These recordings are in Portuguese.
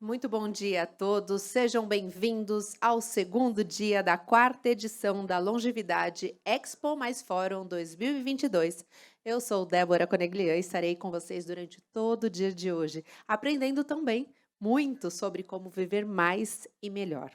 Muito bom dia a todos, sejam bem-vindos ao segundo dia da quarta edição da Longevidade Expo mais Fórum 2022. Eu sou Débora Coneglian e estarei com vocês durante todo o dia de hoje, aprendendo também muito sobre como viver mais e melhor.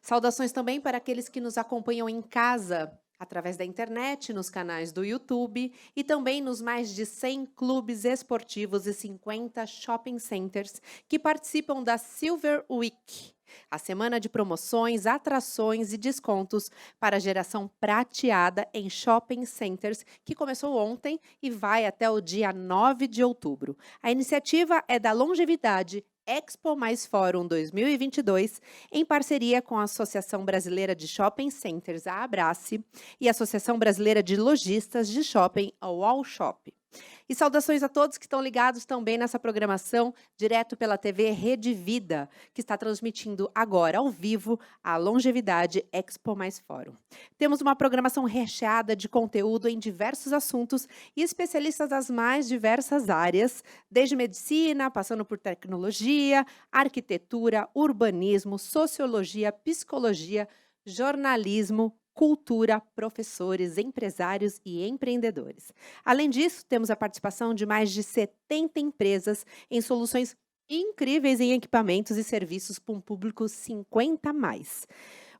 Saudações também para aqueles que nos acompanham em casa, através da internet, nos canais do YouTube e também nos mais de 100 clubes esportivos e 50 shopping centers que participam da Silver Week, a semana de promoções, atrações e descontos para a geração prateada em shopping centers, que começou ontem e vai até o dia 9 de outubro. A iniciativa é da Longevidade Expo mais Fórum 2022, em parceria com a Associação Brasileira de Shopping Centers, a Abrace, e a Associação Brasileira de Lojistas de Shopping, a Wallshop. E saudações a todos que estão ligados também nessa programação, direto pela TV Rede Vida, que está transmitindo agora, ao vivo, a Longevidade Expo mais Fórum. Temos uma programação recheada de conteúdo em diversos assuntos e especialistas das mais diversas áreas, desde medicina, passando por tecnologia, arquitetura, urbanismo, sociologia, psicologia, jornalismo, cultura, professores, empresários e empreendedores. Além disso, temos a participação de mais de 70 empresas em soluções incríveis em equipamentos e serviços para um público 50 mais.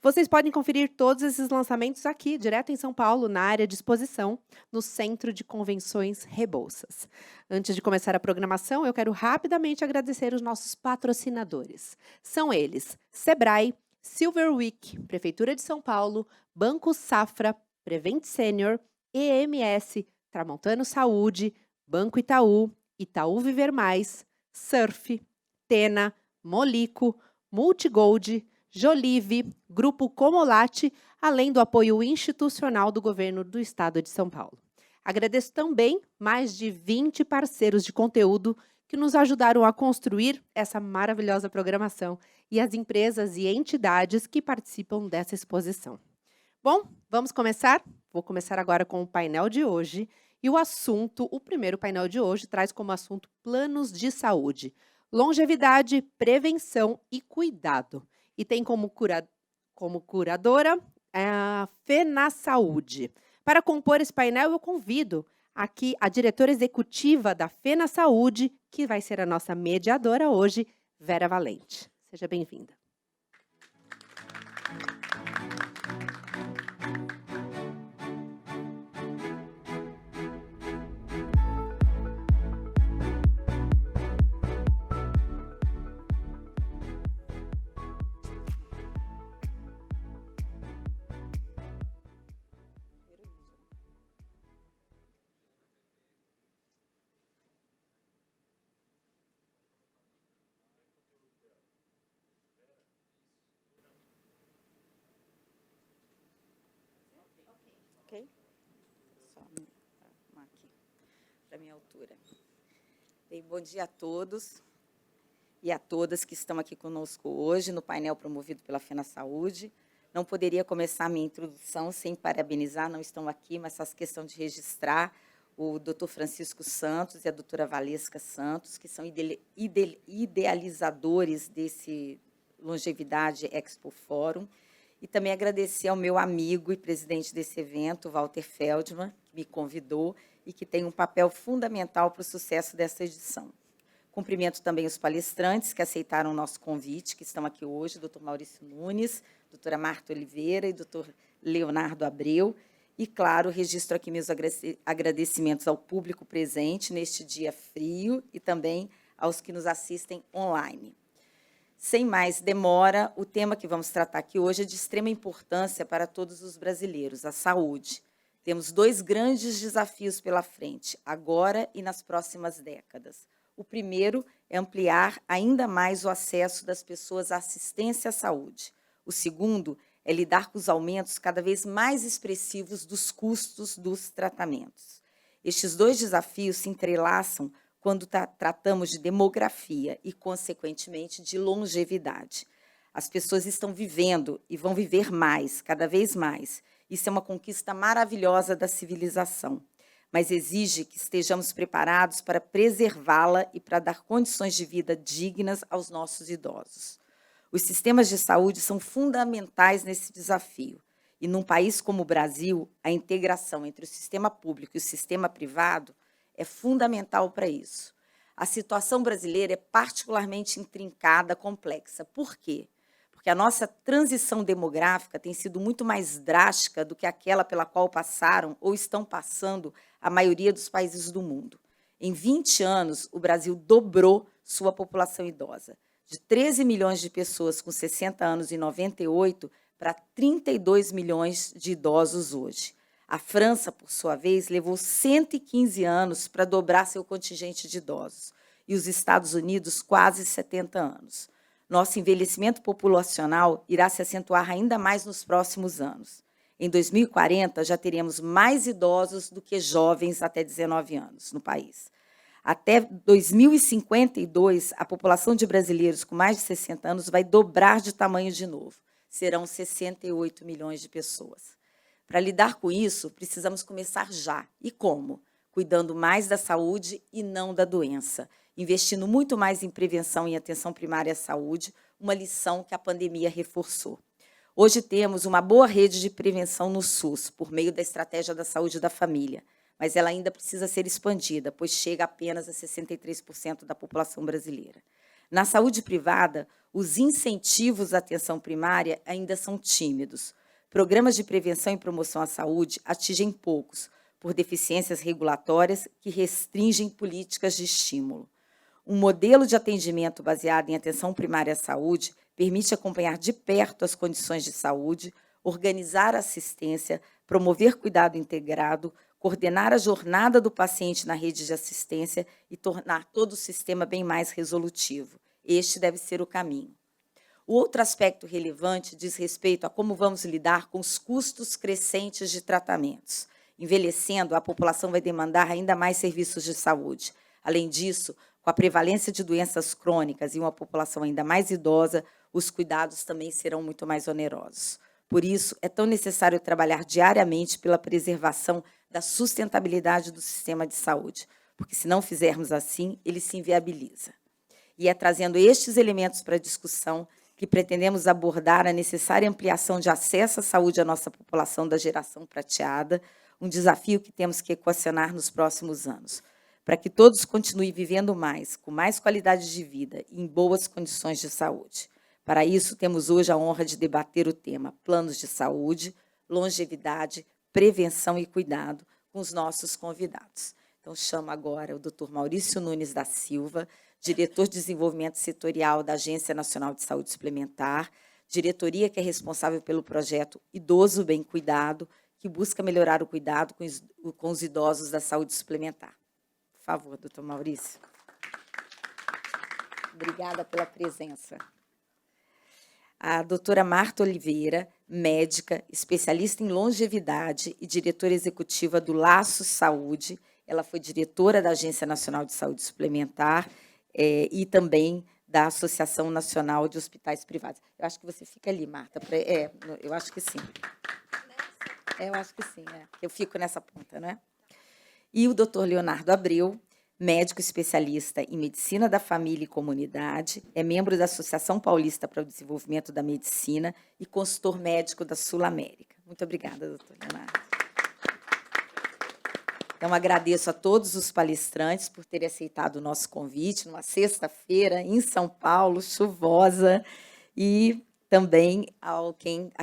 Vocês podem conferir todos esses lançamentos aqui, direto em São Paulo, na área de exposição, no Centro de Convenções Rebouças. Antes de começar a programação, eu quero rapidamente agradecer os nossos patrocinadores. São eles: Sebrae, Silver Week, Prefeitura de São Paulo, Banco Safra, Prevent Senior, EMS, Tramontano Saúde, Banco Itaú, Itaú Viver Mais, Surf, Tena, Molico, Multigold, Jolive, Grupo Comolate, além do apoio institucional do Governo do Estado de São Paulo. Agradeço também mais de 20 parceiros de conteúdo que nos ajudaram a construir essa maravilhosa programação e as empresas e entidades que participam dessa exposição. Bom, vamos começar? Vou começar agora com o painel de hoje. E o primeiro painel de hoje, traz como assunto planos de saúde, longevidade, prevenção e cuidado. E tem como curadora a Fena Saúde. Para compor esse painel, eu convido aqui a diretora executiva da Fena Saúde, que vai ser a nossa mediadora hoje, Vera Valente. Seja bem-vinda. Ok? Só arrumar aqui para a minha altura. Bem, bom dia a todos e a todas que estão aqui conosco hoje no painel promovido pela Fena Saúde. Não poderia começar a minha introdução sem parabenizar, não estão aqui, mas faço questão de registrar o Dr. Francisco Santos e a doutora Valesca Santos, que são idealizadores desse Longevidade Expo Fórum. E também agradecer ao meu amigo e presidente desse evento, Walter Feldman, que me convidou e que tem um papel fundamental para o sucesso dessa edição. Cumprimento também os palestrantes que aceitaram o nosso convite, que estão aqui hoje, doutor Maurício Nunes, doutora Marta Oliveira e doutor Leonardo Abreu. E, claro, registro aqui meus agradecimentos ao público presente neste dia frio e também aos que nos assistem online. Sem mais demora, o tema que vamos tratar aqui hoje é de extrema importância para todos os brasileiros, a saúde. Temos dois grandes desafios pela frente, agora e nas próximas décadas. O primeiro é ampliar ainda mais o acesso das pessoas à assistência à saúde. O segundo é lidar com os aumentos cada vez mais expressivos dos custos dos tratamentos. Estes dois desafios se entrelaçam quando tratamos de demografia e, consequentemente, de longevidade. As pessoas estão vivendo e vão viver mais, cada vez mais. Isso é uma conquista maravilhosa da civilização. mas exige que estejamos preparados para preservá-la e para dar condições de vida dignas aos nossos idosos. Os sistemas de saúde são fundamentais nesse desafio. E num país como o Brasil, a integração entre o sistema público e o sistema privado é fundamental para isso. A situação brasileira é particularmente intrincada, complexa. Por quê? Porque a nossa transição demográfica tem sido muito mais drástica do que aquela pela qual passaram ou estão passando a maioria dos países do mundo. Em 20 anos, o Brasil dobrou sua população idosa, de 13 milhões de pessoas com 60 anos em 98 para 32 milhões de idosos hoje. A França, por sua vez, levou 115 anos para dobrar seu contingente de idosos, e os Estados Unidos quase 70 anos. Nosso envelhecimento populacional irá se acentuar ainda mais nos próximos anos. Em 2040, já teremos mais idosos do que jovens até 19 anos no país. Até 2052, a população de brasileiros com mais de 60 anos vai dobrar de tamanho de novo. Serão 68 milhões de pessoas. Para lidar com isso, precisamos começar já. E como? Cuidando mais da saúde e não da doença, investindo muito mais em prevenção e atenção primária à saúde, uma lição que a pandemia reforçou. Hoje temos uma boa rede de prevenção no SUS, por meio da Estratégia da Saúde da Família, mas ela ainda precisa ser expandida, pois chega apenas a 63% da população brasileira. Na saúde privada, os incentivos à atenção primária ainda são tímidos. Programas de prevenção e promoção à saúde atingem poucos, por deficiências regulatórias que restringem políticas de estímulo. Um modelo de atendimento baseado em atenção primária à saúde permite acompanhar de perto as condições de saúde, organizar a assistência, promover cuidado integrado, coordenar a jornada do paciente na rede de assistência e tornar todo o sistema bem mais resolutivo. Este deve ser o caminho. O outro aspecto relevante diz respeito a como vamos lidar com os custos crescentes de tratamentos. Envelhecendo, a população vai demandar ainda mais serviços de saúde. Além disso, com a prevalência de doenças crônicas e uma população ainda mais idosa, os cuidados também serão muito mais onerosos. Por isso, é tão necessário trabalhar diariamente pela preservação da sustentabilidade do sistema de saúde, porque se não fizermos assim, ele se inviabiliza. E é trazendo estes elementos para a discussão que pretendemos abordar a necessária ampliação de acesso à saúde à nossa população da geração prateada, um desafio que temos que equacionar nos próximos anos, para que todos continuem vivendo mais, com mais qualidade de vida e em boas condições de saúde. Para isso, temos hoje a honra de debater o tema Planos de Saúde, Longevidade, Prevenção e Cuidado, com os nossos convidados. Então, chamo agora o Dr. Maurício Nunes da Silva, diretor de Desenvolvimento Setorial da Agência Nacional de Saúde Suplementar, diretoria que é responsável pelo projeto Idoso Bem Cuidado, que busca melhorar o cuidado com os idosos da saúde suplementar. Por favor, doutor Maurício. Obrigada pela presença. A doutora Marta Oliveira, médica, especialista em longevidade e diretora executiva do Laço Saúde. Ela foi diretora da Agência Nacional de Saúde Suplementar e também da Associação Nacional de Hospitais Privados. Eu acho que você fica ali, Marta. Eu acho que sim. Eu acho que sim, eu fico nessa ponta, não é? E o doutor Leonardo Abreu, médico especialista em Medicina da Família e Comunidade, é membro da Associação Paulista para o Desenvolvimento da Medicina e consultor médico da Sul América. Muito obrigada, doutor Leonardo. Então, agradeço a todos os palestrantes por terem aceitado o nosso convite numa sexta-feira em São Paulo, chuvosa, e também a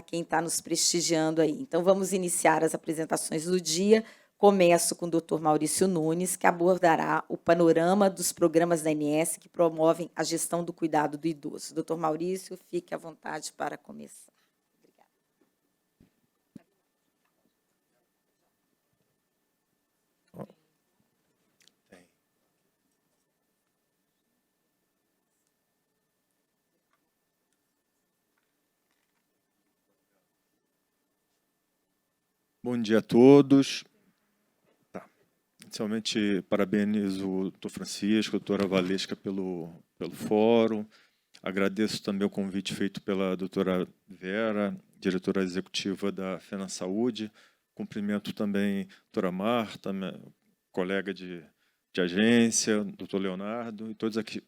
quem está nos prestigiando aí. Então, vamos iniciar as apresentações do dia. Começo com o Dr. Maurício Nunes, que abordará o panorama dos programas da ANS que promovem a gestão do cuidado do idoso. Dr. Maurício, fique à vontade para começar. Bom dia a todos. Inicialmente, parabenizo o doutor Francisco, a doutora Valesca pelo fórum. Agradeço também o convite feito pela doutora Vera, diretora executiva da FENASaúde. Cumprimento também a doutora Marta, colega de agência, doutor Leonardo, e todos aqui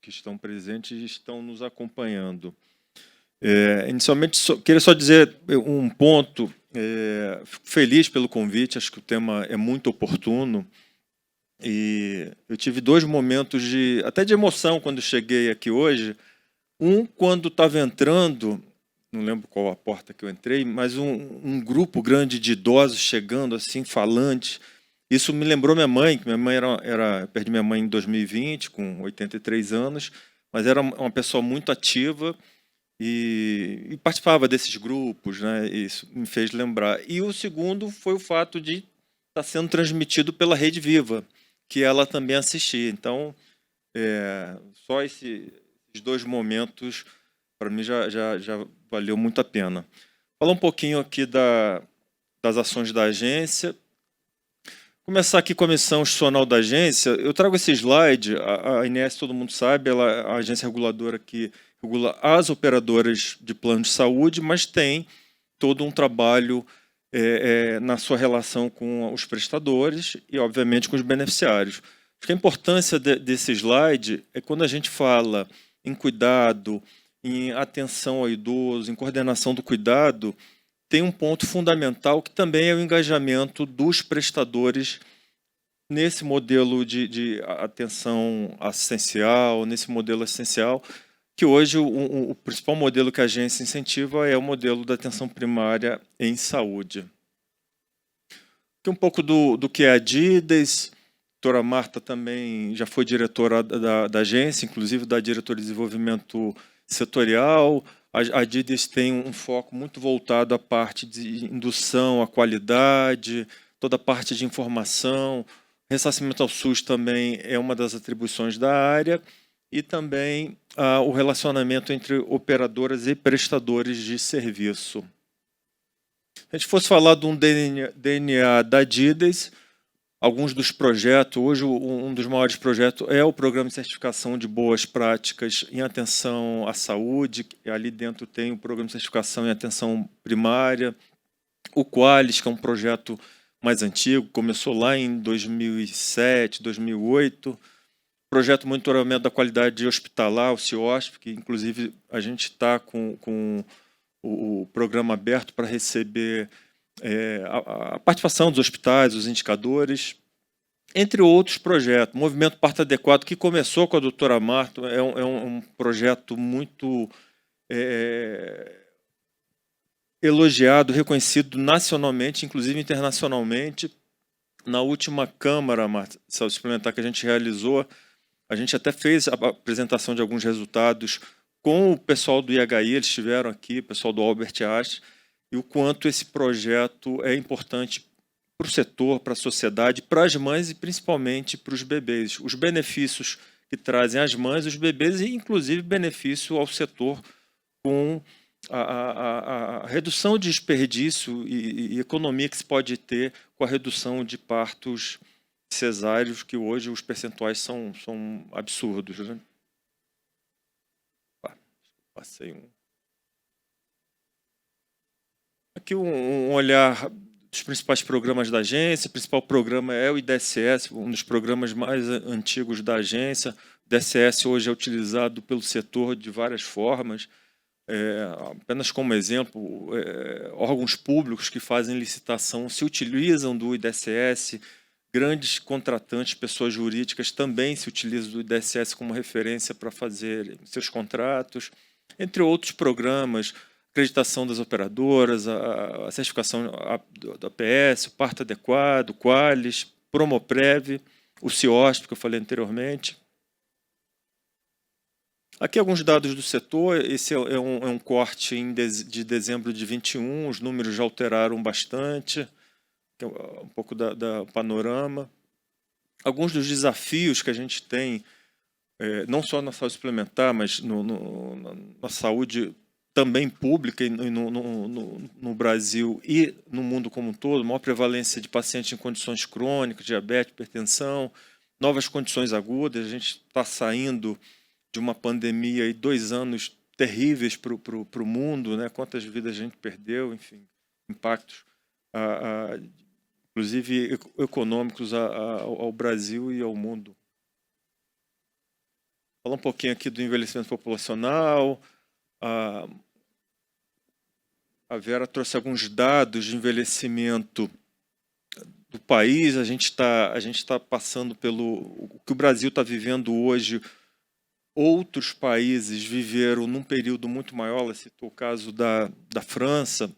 que estão presentes e estão nos acompanhando. Inicialmente, queria só dizer um ponto. Fico feliz pelo convite, acho que o tema é muito oportuno. E eu tive 2 momentos até de emoção quando cheguei aqui hoje. Um, quando estava entrando, não lembro qual a porta que eu entrei, mas um grupo grande de idosos chegando, assim, falantes. Isso me lembrou minha mãe, que minha mãe eu perdi minha mãe em 2020, com 83 anos, mas era uma pessoa muito ativa e participava desses grupos, né? Isso me fez lembrar. E o segundo foi o fato de estar sendo transmitido pela Rede Viva, que ela também assistia. Então, só esses 2 momentos, para mim, já valeu muito a pena. Falar um pouquinho aqui das ações da agência. Começar aqui com a missão institucional da agência. Eu trago esse slide. A ANS, todo mundo sabe, ela é a agência reguladora que regula as operadoras de plano de saúde, mas tem todo um trabalho na sua relação com os prestadores e, obviamente, com os beneficiários. Acho que a importância desse slide é quando a gente fala em cuidado, em atenção ao idoso, em coordenação do cuidado, tem um ponto fundamental que também é o engajamento dos prestadores nesse modelo de atenção assistencial, nesse modelo assistencial, que hoje o principal modelo que a agência incentiva é o modelo da atenção primária em saúde. Aqui um pouco do que é a Dides. A doutora Marta também já foi diretora da agência, inclusive da diretoria de desenvolvimento setorial. A Dides tem um foco muito voltado à parte de indução, à qualidade, toda a parte de informação. Ressarcimento ao SUS também é uma das atribuições da área e também o relacionamento entre operadoras e prestadores de serviço. Se a gente fosse falar de um DNA da Dides, alguns dos projetos, hoje um dos maiores projetos é o Programa de Certificação de Boas Práticas em Atenção à Saúde, ali dentro tem o Programa de Certificação em Atenção Primária, o Qualis, que é um projeto mais antigo, começou lá em 2007, 2008, projeto de monitoramento da qualidade hospitalar, o CIOSP, que inclusive a gente está com o programa aberto para receber a participação dos hospitais, os indicadores, entre outros projetos. O Movimento Parto Adequado, que começou com a doutora Marta, é um projeto muito elogiado, reconhecido nacionalmente, inclusive internacionalmente. Na última Câmara, Marta, saúde suplementar que a gente realizou, a gente até fez a apresentação de alguns resultados com o pessoal do IHI, eles estiveram aqui, o pessoal do Albert Einstein, e o quanto esse projeto é importante para o setor, para a sociedade, para as mães e principalmente para os bebês. Os benefícios que trazem as mães, os bebês e, inclusive, benefício ao setor com a redução de desperdício e economia que se pode ter com a redução de partos cesáreos, que hoje os percentuais são absurdos, né? Passei Aqui um olhar dos principais programas da agência. O principal programa é o IDSS, um dos programas mais antigos da agência. O IDSS hoje é utilizado pelo setor de várias formas. Apenas como exemplo, órgãos públicos que fazem licitação se utilizam do IDSS, grandes contratantes, pessoas jurídicas também se utilizam do IDSS como referência para fazer seus contratos, entre outros programas, acreditação das operadoras, a certificação da APS, o Parto Adequado, o Qualis, Promoprev, o CIOSP, que eu falei anteriormente. Aqui alguns dados do setor. Esse é um corte de dezembro de 21, os números já alteraram bastante, que é um pouco da panorama. Alguns dos desafios que a gente tem, não só na saúde suplementar, mas na saúde também pública no Brasil e no mundo como um todo, maior prevalência de pacientes em condições crônicas, diabetes, hipertensão, novas condições agudas. A gente está saindo de uma pandemia e 2 anos terríveis para o mundo, né? Quantas vidas a gente perdeu, enfim, impactos inclusive econômicos, ao Brasil e ao mundo. Falar um pouquinho aqui do envelhecimento populacional. A Vera trouxe alguns dados de envelhecimento do país. A gente está passando pelo o que o Brasil está vivendo hoje. Outros países viveram num período muito maior. Ela citou o caso da França,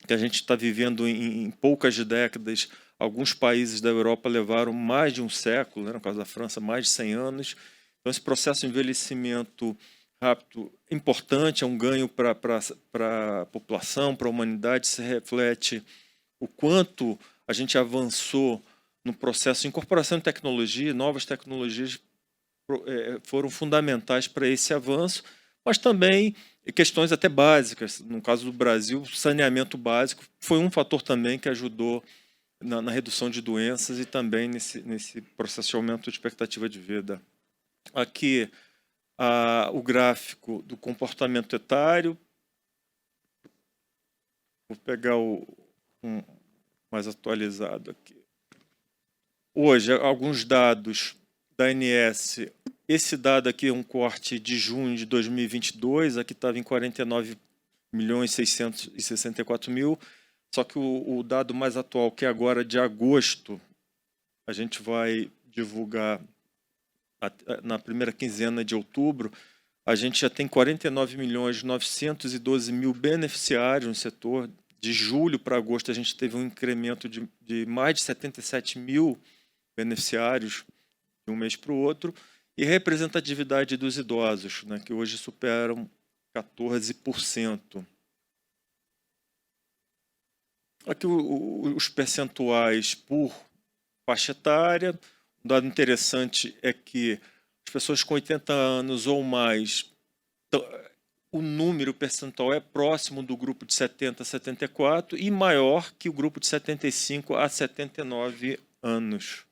que a gente está vivendo em poucas décadas. Alguns países da Europa levaram mais de um século, né? No caso da França, mais de 100 anos. Então, esse processo de envelhecimento rápido é importante, é um ganho para a população, para a humanidade. Se reflete o quanto a gente avançou no processo de incorporação de tecnologia. Novas tecnologias foram fundamentais para esse avanço, mas também questões até básicas. No caso do Brasil, saneamento básico foi um fator também que ajudou na redução de doenças e também nesse processo de aumento de expectativa de vida. Aqui, o gráfico do comportamento etário. Vou pegar um mais atualizado aqui. Hoje, alguns dados da ANS. Esse dado aqui é um corte de junho de 2022, aqui estava em 49.664.000, só que o dado mais atual, que é agora de agosto, a gente vai divulgar na primeira quinzena de outubro, a gente já tem 49.912.000 beneficiários no setor. De julho para agosto, a gente teve um incremento de mais de 77 mil beneficiários de um mês para o outro, e representatividade dos idosos, né, que hoje superam 14%. Aqui os percentuais por faixa etária. Um dado interessante é que as pessoas com 80 anos ou mais, o número percentual é próximo do grupo de 70 a 74 e maior que o grupo de 75 a 79 anos.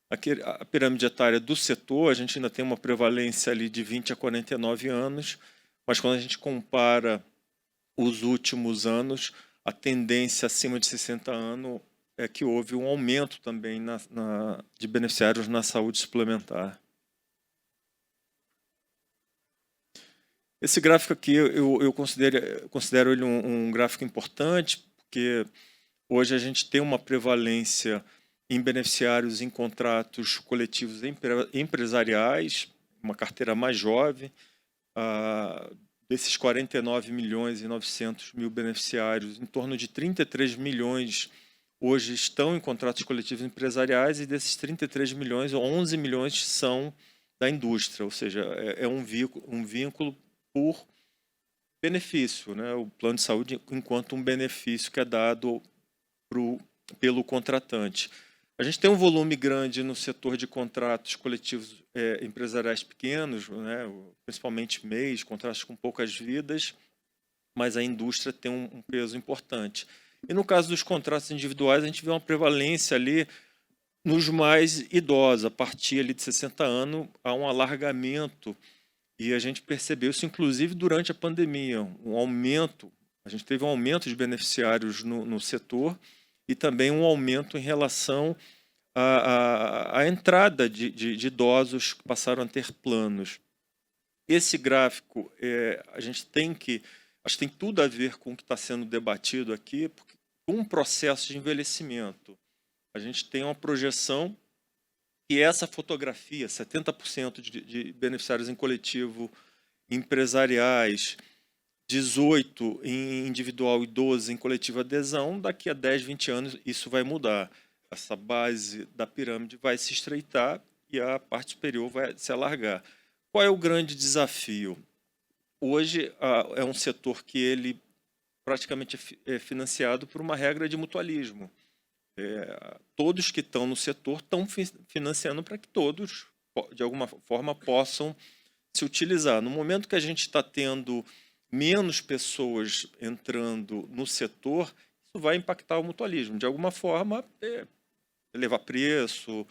Aqui, a pirâmide etária do setor, a gente ainda tem uma prevalência ali de 20 a 49 anos, mas quando a gente compara os últimos anos, a tendência acima de 60 anos é que houve um aumento também de beneficiários na saúde suplementar. Esse gráfico aqui eu considero ele um gráfico importante, porque hoje a gente tem uma prevalência em beneficiários em contratos coletivos empresariais, uma carteira mais jovem. Desses 49.900.000 beneficiários, em torno de 33 milhões hoje estão em contratos coletivos empresariais, e desses 33 milhões, 11 milhões são da indústria, ou seja, é um vínculo por benefício, né? O plano de saúde enquanto um benefício que é dado pelo contratante. A gente tem um volume grande no setor de contratos coletivos empresariais pequenos, né? Principalmente MEIs, contratos com poucas vidas, mas a indústria tem um peso importante. E no caso dos contratos individuais, a gente vê uma prevalência ali nos mais idosos. A partir ali de 60 anos, há um alargamento, e a gente percebeu isso, inclusive, durante a pandemia. A gente teve um aumento de beneficiários no setor e também um aumento em relação à entrada de idosos que passaram a ter planos. Esse gráfico, acho que tem tudo a ver com o que está sendo debatido aqui, porque com um processo de envelhecimento, a gente tem uma projeção que essa fotografia, 70% de beneficiários em coletivo empresariais, 18% em individual e 12% em coletivo adesão, daqui a 10, 20 anos isso vai mudar. Essa base da pirâmide vai se estreitar e a parte superior vai se alargar. Qual é o grande desafio? Hoje é um setor que ele praticamente é financiado por uma regra de mutualismo. Todos que estão no setor estão financiando para que todos, de alguma forma, possam se utilizar. No momento que a gente está tendo menos pessoas entrando no setor, isso vai impactar o mutualismo. De alguma forma, elevar preço,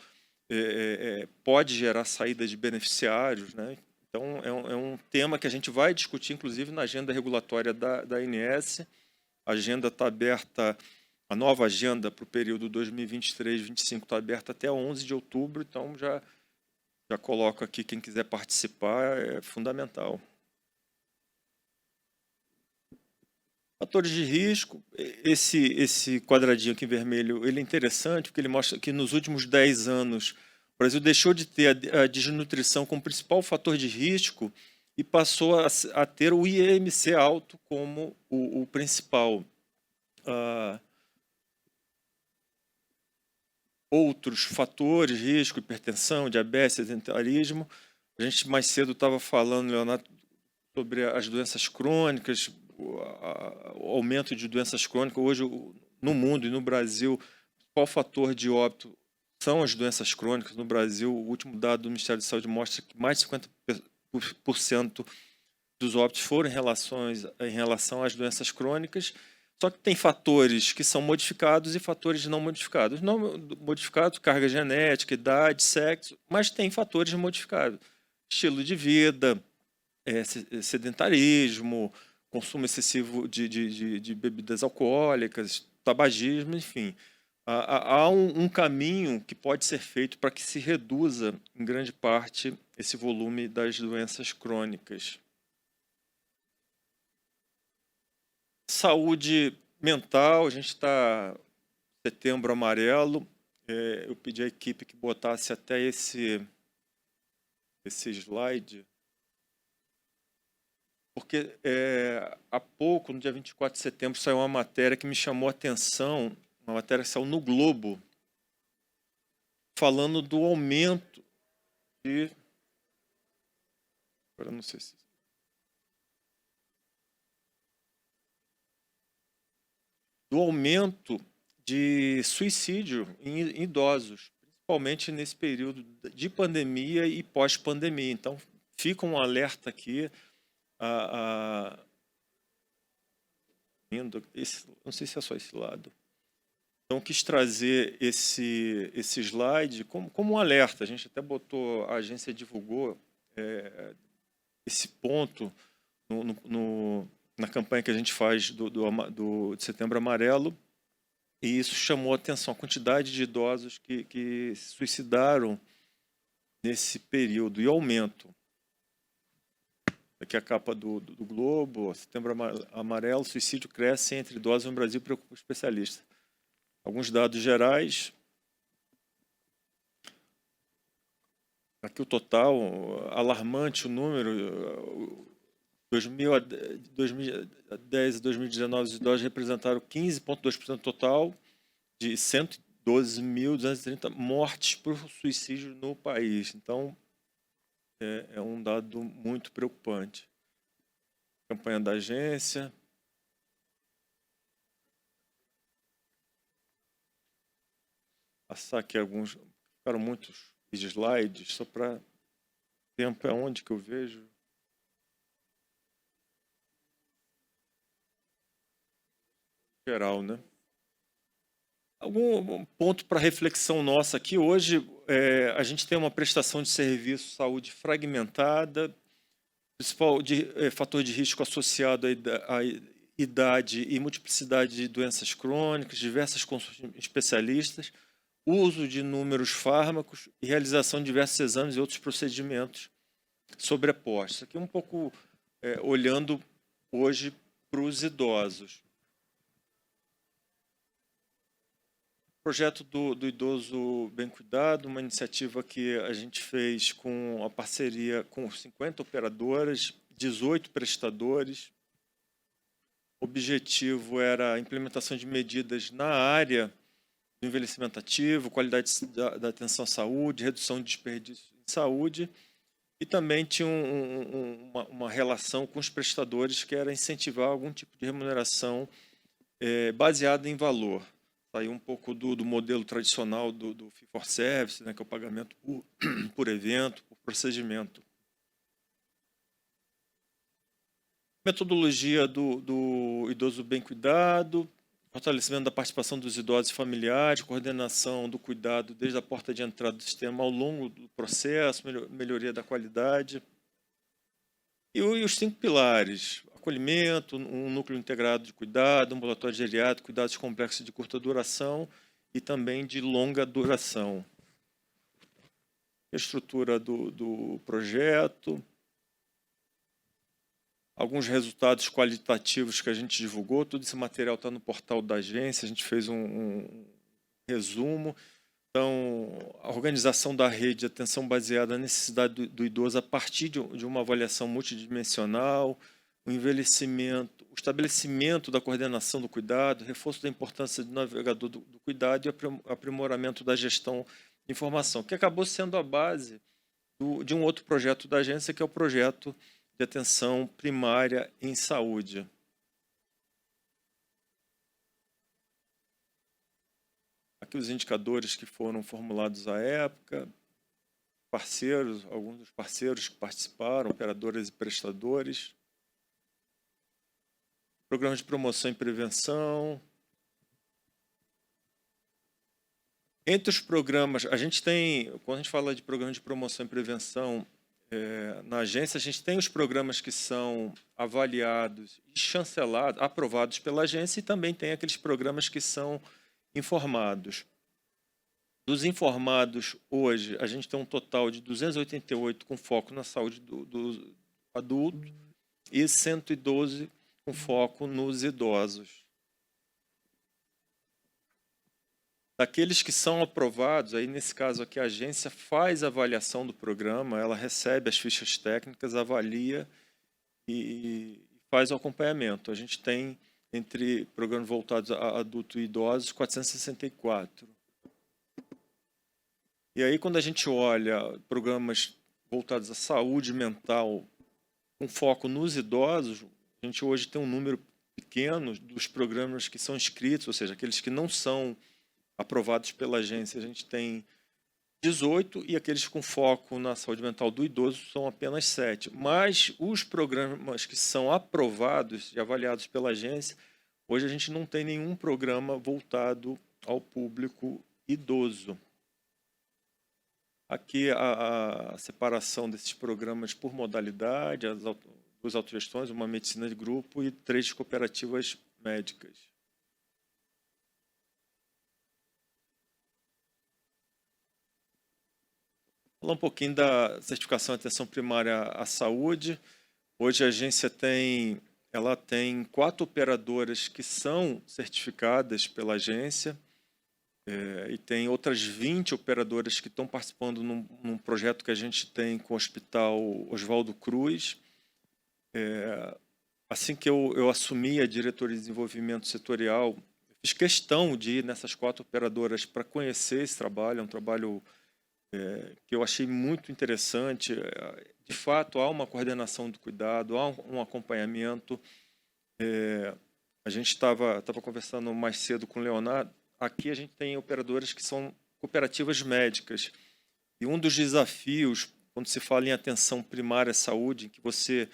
pode gerar saída de beneficiários, né? Então, é um tema que a gente vai discutir, inclusive, na agenda regulatória da ANS. A agenda está aberta A nova agenda para o período 2023-25 está aberta até 11 de outubro, então já coloco aqui, quem quiser participar, é fundamental. Fatores de risco, esse quadradinho aqui em vermelho, ele é interessante porque ele mostra que nos últimos 10 anos o Brasil deixou de ter a desnutrição como principal fator de risco e passou a ter o IMC alto como o principal. Outros fatores, risco, hipertensão, diabetes, sedentarismo. A gente mais cedo estava falando, Leonardo, sobre as doenças crônicas, o aumento de doenças crônicas. Hoje, no mundo e no Brasil, qual fator de óbito são as doenças crônicas? No Brasil, o último dado do Ministério da Saúde mostra que mais de 50% dos óbitos foram em relação às doenças crônicas. Só que tem fatores que são modificados e fatores não modificados. Não modificados, carga genética, idade, sexo, mas tem fatores modificados. Estilo de vida, sedentarismo, consumo excessivo de bebidas alcoólicas, tabagismo, enfim. Há um caminho que pode ser feito para que se reduza, em grande parte, esse volume das doenças crônicas. Saúde mental, a gente está Setembro Amarelo. Eu pedi à equipe que botasse até esse slide, porque há pouco, no dia 24 de setembro, saiu uma matéria que me chamou a atenção, uma matéria que saiu no Globo, falando do aumento de... Agora não sei se... do aumento de suicídio em idosos, principalmente nesse período de pandemia e pós-pandemia. Então, fica um alerta aqui. Não sei se é só esse lado. Então, quis trazer esse slide como um alerta. A gente até botou, a agência divulgou esse ponto na campanha que a gente faz de Setembro Amarelo, e isso chamou a atenção, a quantidade de idosos que se suicidaram nesse período, e aumento. Aqui a capa do Globo, Setembro Amarelo, suicídio cresce entre idosos no Brasil, preocupa o especialista. Alguns dados gerais. Aqui o total, alarmante o número. 2010 a 2019, os idosos representaram 15,2% do total de 112.230 mortes por suicídio no país. Então, é um dado muito preocupante. Campanha da agência. Passar aqui alguns... Ficaram muitos slides, só para... Tempo é onde que eu vejo... geral, né? Algum ponto para reflexão nossa aqui. Hoje, a gente tem uma prestação de serviço de saúde fragmentada, principal fator de risco associado à idade e multiplicidade de doenças crônicas, diversas consultas de especialistas, uso de inúmeros fármacos e realização de diversos exames e outros procedimentos sobrepostos. Aqui um pouco olhando hoje para os idosos. Projeto do Idoso Bem Cuidado, uma iniciativa que a gente fez com a parceria com 50 operadoras, 18 prestadores. O objetivo era a implementação de medidas na área do envelhecimento ativo, qualidade da atenção à saúde, redução de desperdício em saúde, e também tinha uma relação com os prestadores que era incentivar algum tipo de remuneração baseada em valor. Saiu um pouco do modelo tradicional do fee for service, né, que é o pagamento por evento, por procedimento. Metodologia do idoso bem cuidado, fortalecimento da participação dos idosos e familiares, coordenação do cuidado desde a porta de entrada do sistema ao longo do processo, melhoria da qualidade. E os 5 pilares: a acolhimento, um núcleo integrado de cuidado, ambulatório geriátrico, cuidados complexos de curta duração e também de longa duração. A estrutura do projeto, alguns resultados qualitativos que a gente divulgou, todo esse material está no portal da agência, a gente fez um resumo. Então, a organização da rede de atenção baseada na necessidade do idoso a partir de uma avaliação multidimensional, o envelhecimento, o estabelecimento da coordenação do cuidado, reforço da importância do navegador do cuidado e aprimoramento da gestão de informação, que acabou sendo a base de um outro projeto da agência, que é o projeto de atenção primária em saúde. Aqui os indicadores que foram formulados à época, parceiros, alguns dos parceiros que participaram, operadoras e prestadores, programas de promoção e prevenção. Entre os programas, a gente tem, quando a gente fala de programa de promoção e prevenção, na agência a gente tem os programas que são avaliados e chancelados, aprovados pela agência, e também tem aqueles programas que são informados. Dos informados, hoje, a gente tem um total de 288 com foco na saúde do adulto e 112 com foco nos idosos. Daqueles que são aprovados, aí nesse caso aqui a agência faz a avaliação do programa, ela recebe as fichas técnicas, avalia e faz o acompanhamento. A gente tem, entre programas voltados a adultos e idosos, 464. E aí, quando a gente olha programas voltados à saúde mental, com foco nos idosos, a gente hoje tem um número pequeno dos programas que são inscritos, ou seja, aqueles que não são aprovados pela agência, a gente tem 18, e aqueles com foco na saúde mental do idoso são apenas 7. Mas os programas que são aprovados e avaliados pela agência, hoje a gente não tem nenhum programa voltado ao público idoso. Aqui a separação desses programas por modalidade, as duas autogestões, uma medicina de grupo e 3 cooperativas médicas. Falar um pouquinho da certificação de atenção primária à saúde. Hoje a agência tem 4 operadoras que são certificadas pela agência, e tem outras 20 operadoras que estão participando num projeto que a gente tem com o Hospital Oswaldo Cruz. Assim que eu assumi a diretoria de desenvolvimento setorial, fiz questão de ir nessas 4 operadoras para conhecer esse trabalho. É um trabalho que eu achei muito interessante. De fato, há uma coordenação do cuidado, há um acompanhamento. A gente estava conversando mais cedo com o Leonardo. Aqui a gente tem operadoras que são cooperativas médicas. E um dos desafios, quando se fala em atenção primária à saúde, em que você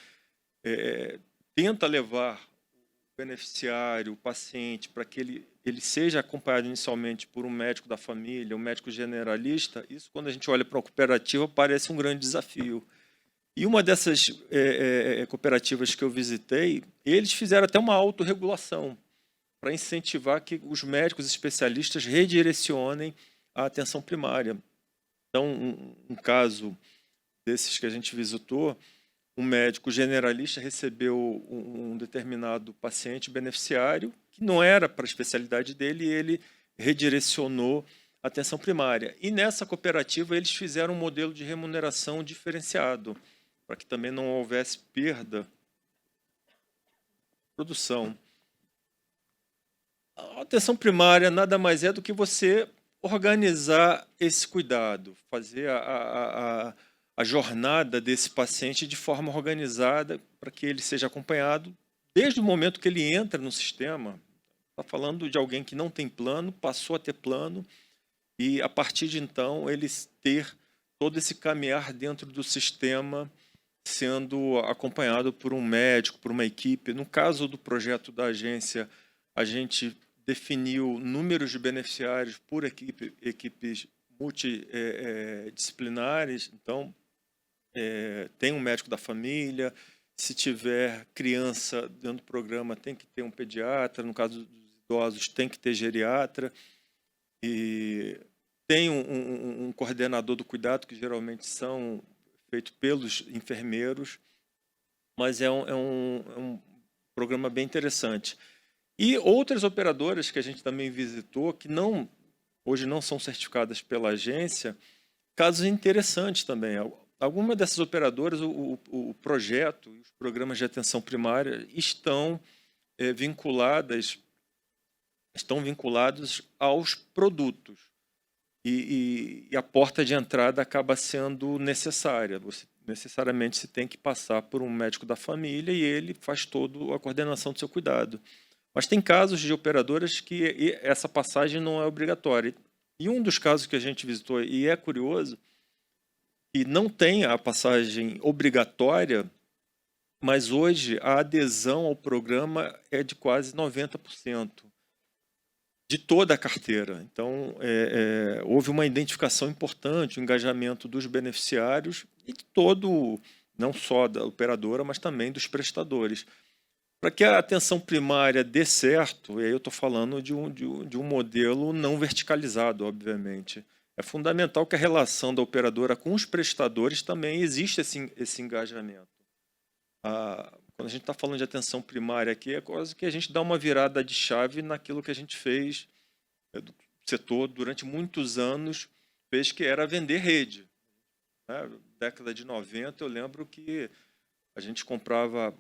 tenta levar o beneficiário, o paciente, para que ele seja acompanhado inicialmente por um médico da família, um médico generalista, isso, quando a gente olha para uma cooperativa, parece um grande desafio. E uma dessas cooperativas que eu visitei, eles fizeram até uma autorregulação para incentivar que os médicos especialistas redirecionem a atenção primária. Então, um caso desses que a gente visitou, um médico generalista recebeu um determinado paciente beneficiário, que não era para a especialidade dele, e ele redirecionou a atenção primária. E nessa cooperativa eles fizeram um modelo de remuneração diferenciado, para que também não houvesse perda de produção. A atenção primária nada mais é do que você organizar esse cuidado, fazer a jornada desse paciente de forma organizada para que ele seja acompanhado desde o momento que ele entra no sistema. Está falando de alguém que não tem plano, passou a ter plano, e a partir de então ele ter todo esse caminhar dentro do sistema, sendo acompanhado por um médico, por uma equipe. No caso do projeto da agência, a gente definiu números de beneficiários por equipes multidisciplinares. Então, tem um médico da família, se tiver criança dentro do programa, tem que ter um pediatra, no caso dos idosos, tem que ter geriatra, e tem um coordenador do cuidado, que geralmente são feitos pelos enfermeiros, mas é um programa bem interessante. E outras operadoras que a gente também visitou, que hoje não são certificadas pela agência, casos interessantes também. Algumas dessas operadoras, o projeto e os programas de atenção primária estão vinculados aos produtos. E a porta de entrada acaba sendo necessária. Você necessariamente se tem que passar por um médico da família e ele faz toda a coordenação do seu cuidado. Mas tem casos de operadoras que essa passagem não é obrigatória. E um dos casos que a gente visitou, e é curioso, que não tem a passagem obrigatória, mas hoje a adesão ao programa é de quase 90% de toda a carteira. Então, houve uma identificação importante, o engajamento dos beneficiários e de não só da operadora, mas também dos prestadores. Para que a atenção primária dê certo, e aí eu estou falando de um modelo não verticalizado, obviamente, é fundamental que a relação da operadora com os prestadores também exista esse engajamento. Quando a gente está falando de atenção primária aqui, é quase que a gente dá uma virada de chave naquilo que a gente fez do setor durante muitos anos, fez que era vender rede. Na década de 90, eu lembro que a gente contratava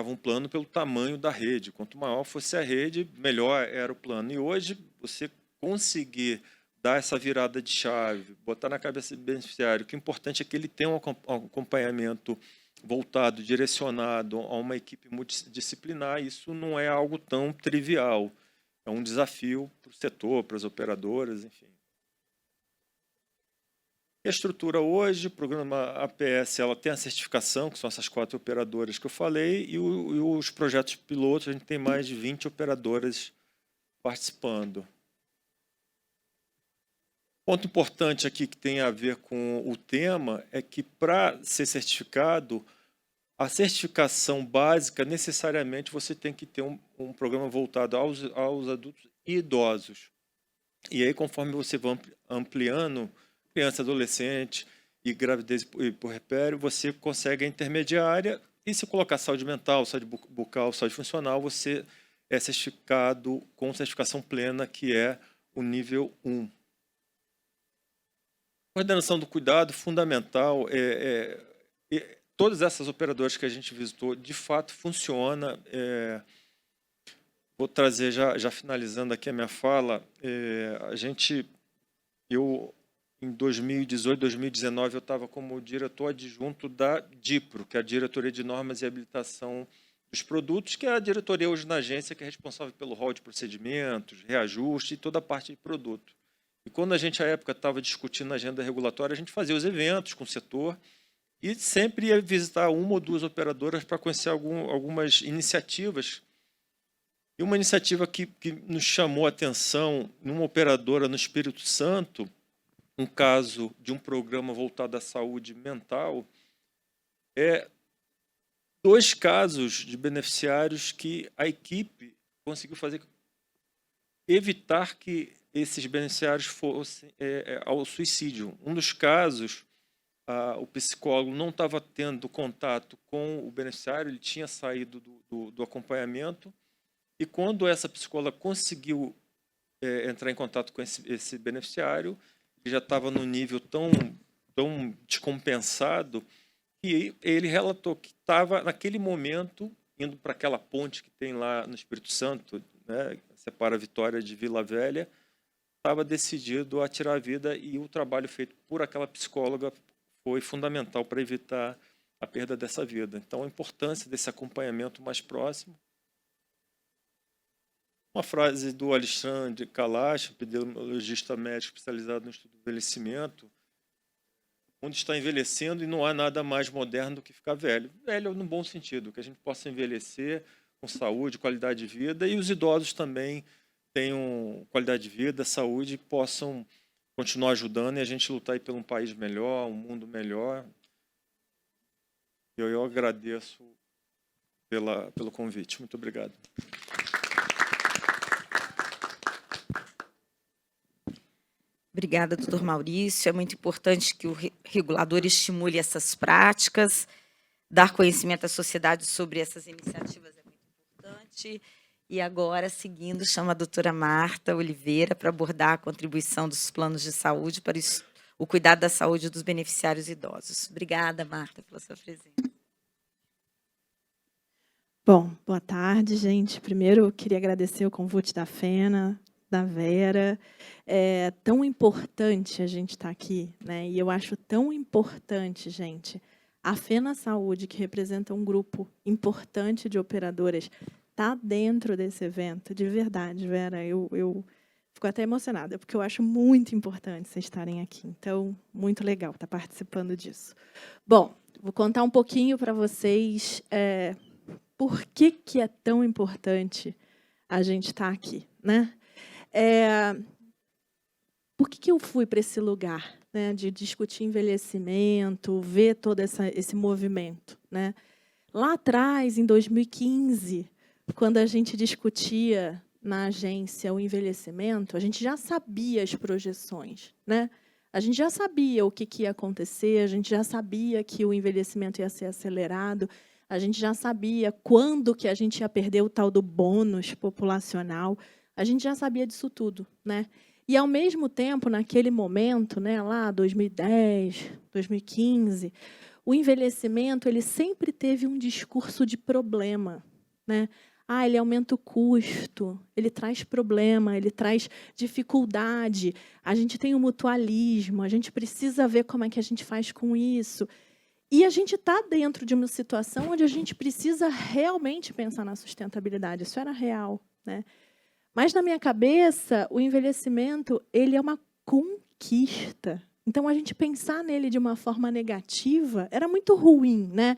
um plano pelo tamanho da rede. Quanto maior fosse a rede, melhor era o plano. E hoje, você conseguir dar essa virada de chave, botar na cabeça do beneficiário que o importante é que ele tenha um acompanhamento voltado, direcionado a uma equipe multidisciplinar, isso não é algo tão trivial. É um desafio para o setor, para as operadoras, enfim. E a estrutura hoje, o programa APS, ela tem a certificação, que são essas 4 operadoras que eu falei, e os projetos pilotos, a gente tem mais de 20 operadoras participando. Ponto importante aqui que tem a ver com o tema é que, para ser certificado, a certificação básica, necessariamente, você tem que ter um programa voltado aos adultos e idosos. E aí, conforme você vai ampliando, criança, adolescente e gravidez e puerpério, você consegue a intermediária, e se colocar saúde mental, saúde bucal, saúde funcional, você é certificado com certificação plena, que é o nível 1. Coordenação do cuidado, fundamental. Todas essas operadoras que a gente visitou, de fato, funciona. Vou trazer, já finalizando aqui a minha fala, em 2018, 2019, eu estava como diretor adjunto da DIPRO, que é a Diretoria de Normas e Habilitação dos Produtos, que é a diretoria hoje na agência que é responsável pelo rol de procedimentos, reajuste e toda a parte de produto. E quando a gente, à época, estava discutindo a agenda regulatória, a gente fazia os eventos com o setor e sempre ia visitar uma ou duas operadoras para conhecer algumas iniciativas. E uma iniciativa que nos chamou a atenção, numa operadora no Espírito Santo, um caso de um programa voltado à saúde mental, 2 casos de beneficiários que a equipe conseguiu evitar que esses beneficiários fossem ao suicídio. Um dos casos, o psicólogo não estava tendo contato com o beneficiário, ele tinha saído do acompanhamento, e quando essa psicóloga conseguiu entrar em contato com esse beneficiário, ele já estava num nível tão descompensado que ele relatou que estava, naquele momento, indo para aquela ponte que tem lá no Espírito Santo, né, separa Vitória de Vila Velha, estava decidido a tirar a vida, e o trabalho feito por aquela psicóloga foi fundamental para evitar a perda dessa vida. Então, a importância desse acompanhamento mais próximo. Uma frase do Alexandre Kalash, epidemiologista médico especializado no estudo do envelhecimento: onde está envelhecendo e não há nada mais moderno do que ficar velho. Velho no bom sentido, que a gente possa envelhecer com saúde, qualidade de vida, e os idosos também tenham qualidade de vida, saúde, e possam continuar ajudando, e a gente lutar aí por um país melhor, um mundo melhor. Eu agradeço pelo convite. Muito obrigado. Obrigada, doutor Maurício. É muito importante que o regulador estimule essas práticas. Dar conhecimento à sociedade sobre essas iniciativas é muito importante. E agora, seguindo, chamo a doutora Marta Oliveira para abordar a contribuição dos planos de saúde para o cuidado da saúde dos beneficiários idosos. Obrigada, Marta, pela sua presença. Bom, boa tarde, gente. Primeiro, eu queria agradecer o convite da FENA, da Vera. É tão importante a gente estar aqui, né? E eu acho tão importante, gente, a FENA Saúde, que representa um grupo importante de operadoras, está dentro desse evento, de verdade, Vera. Eu fico até emocionada, porque eu acho muito importante vocês estarem aqui. Então, muito legal estar participando disso. Bom, vou contar um pouquinho para vocês por que é tão importante a gente estar aqui, né? Por que eu fui para esse lugar, né, de discutir envelhecimento, ver todo esse movimento, né? Lá atrás, em 2015, quando a gente discutia na agência o envelhecimento, a gente já sabia as projeções, né? A gente já sabia o que ia acontecer, a gente já sabia que o envelhecimento ia ser acelerado, a gente já sabia quando que a gente ia perder o tal do bônus populacional, a gente já sabia disso tudo, né? E, ao mesmo tempo, naquele momento, né, lá 2010, 2015, o envelhecimento ele sempre teve um discurso de problema, né? Ah, ele aumenta o custo, ele traz problema, ele traz dificuldade, a gente tem o mutualismo, a gente precisa ver como é que a gente faz com isso. E a gente está dentro de uma situação onde a gente precisa realmente pensar na sustentabilidade. Isso era real, né? Mas, na minha cabeça, o envelhecimento ele é uma conquista. Então, a gente pensar nele de uma forma negativa era muito ruim, né?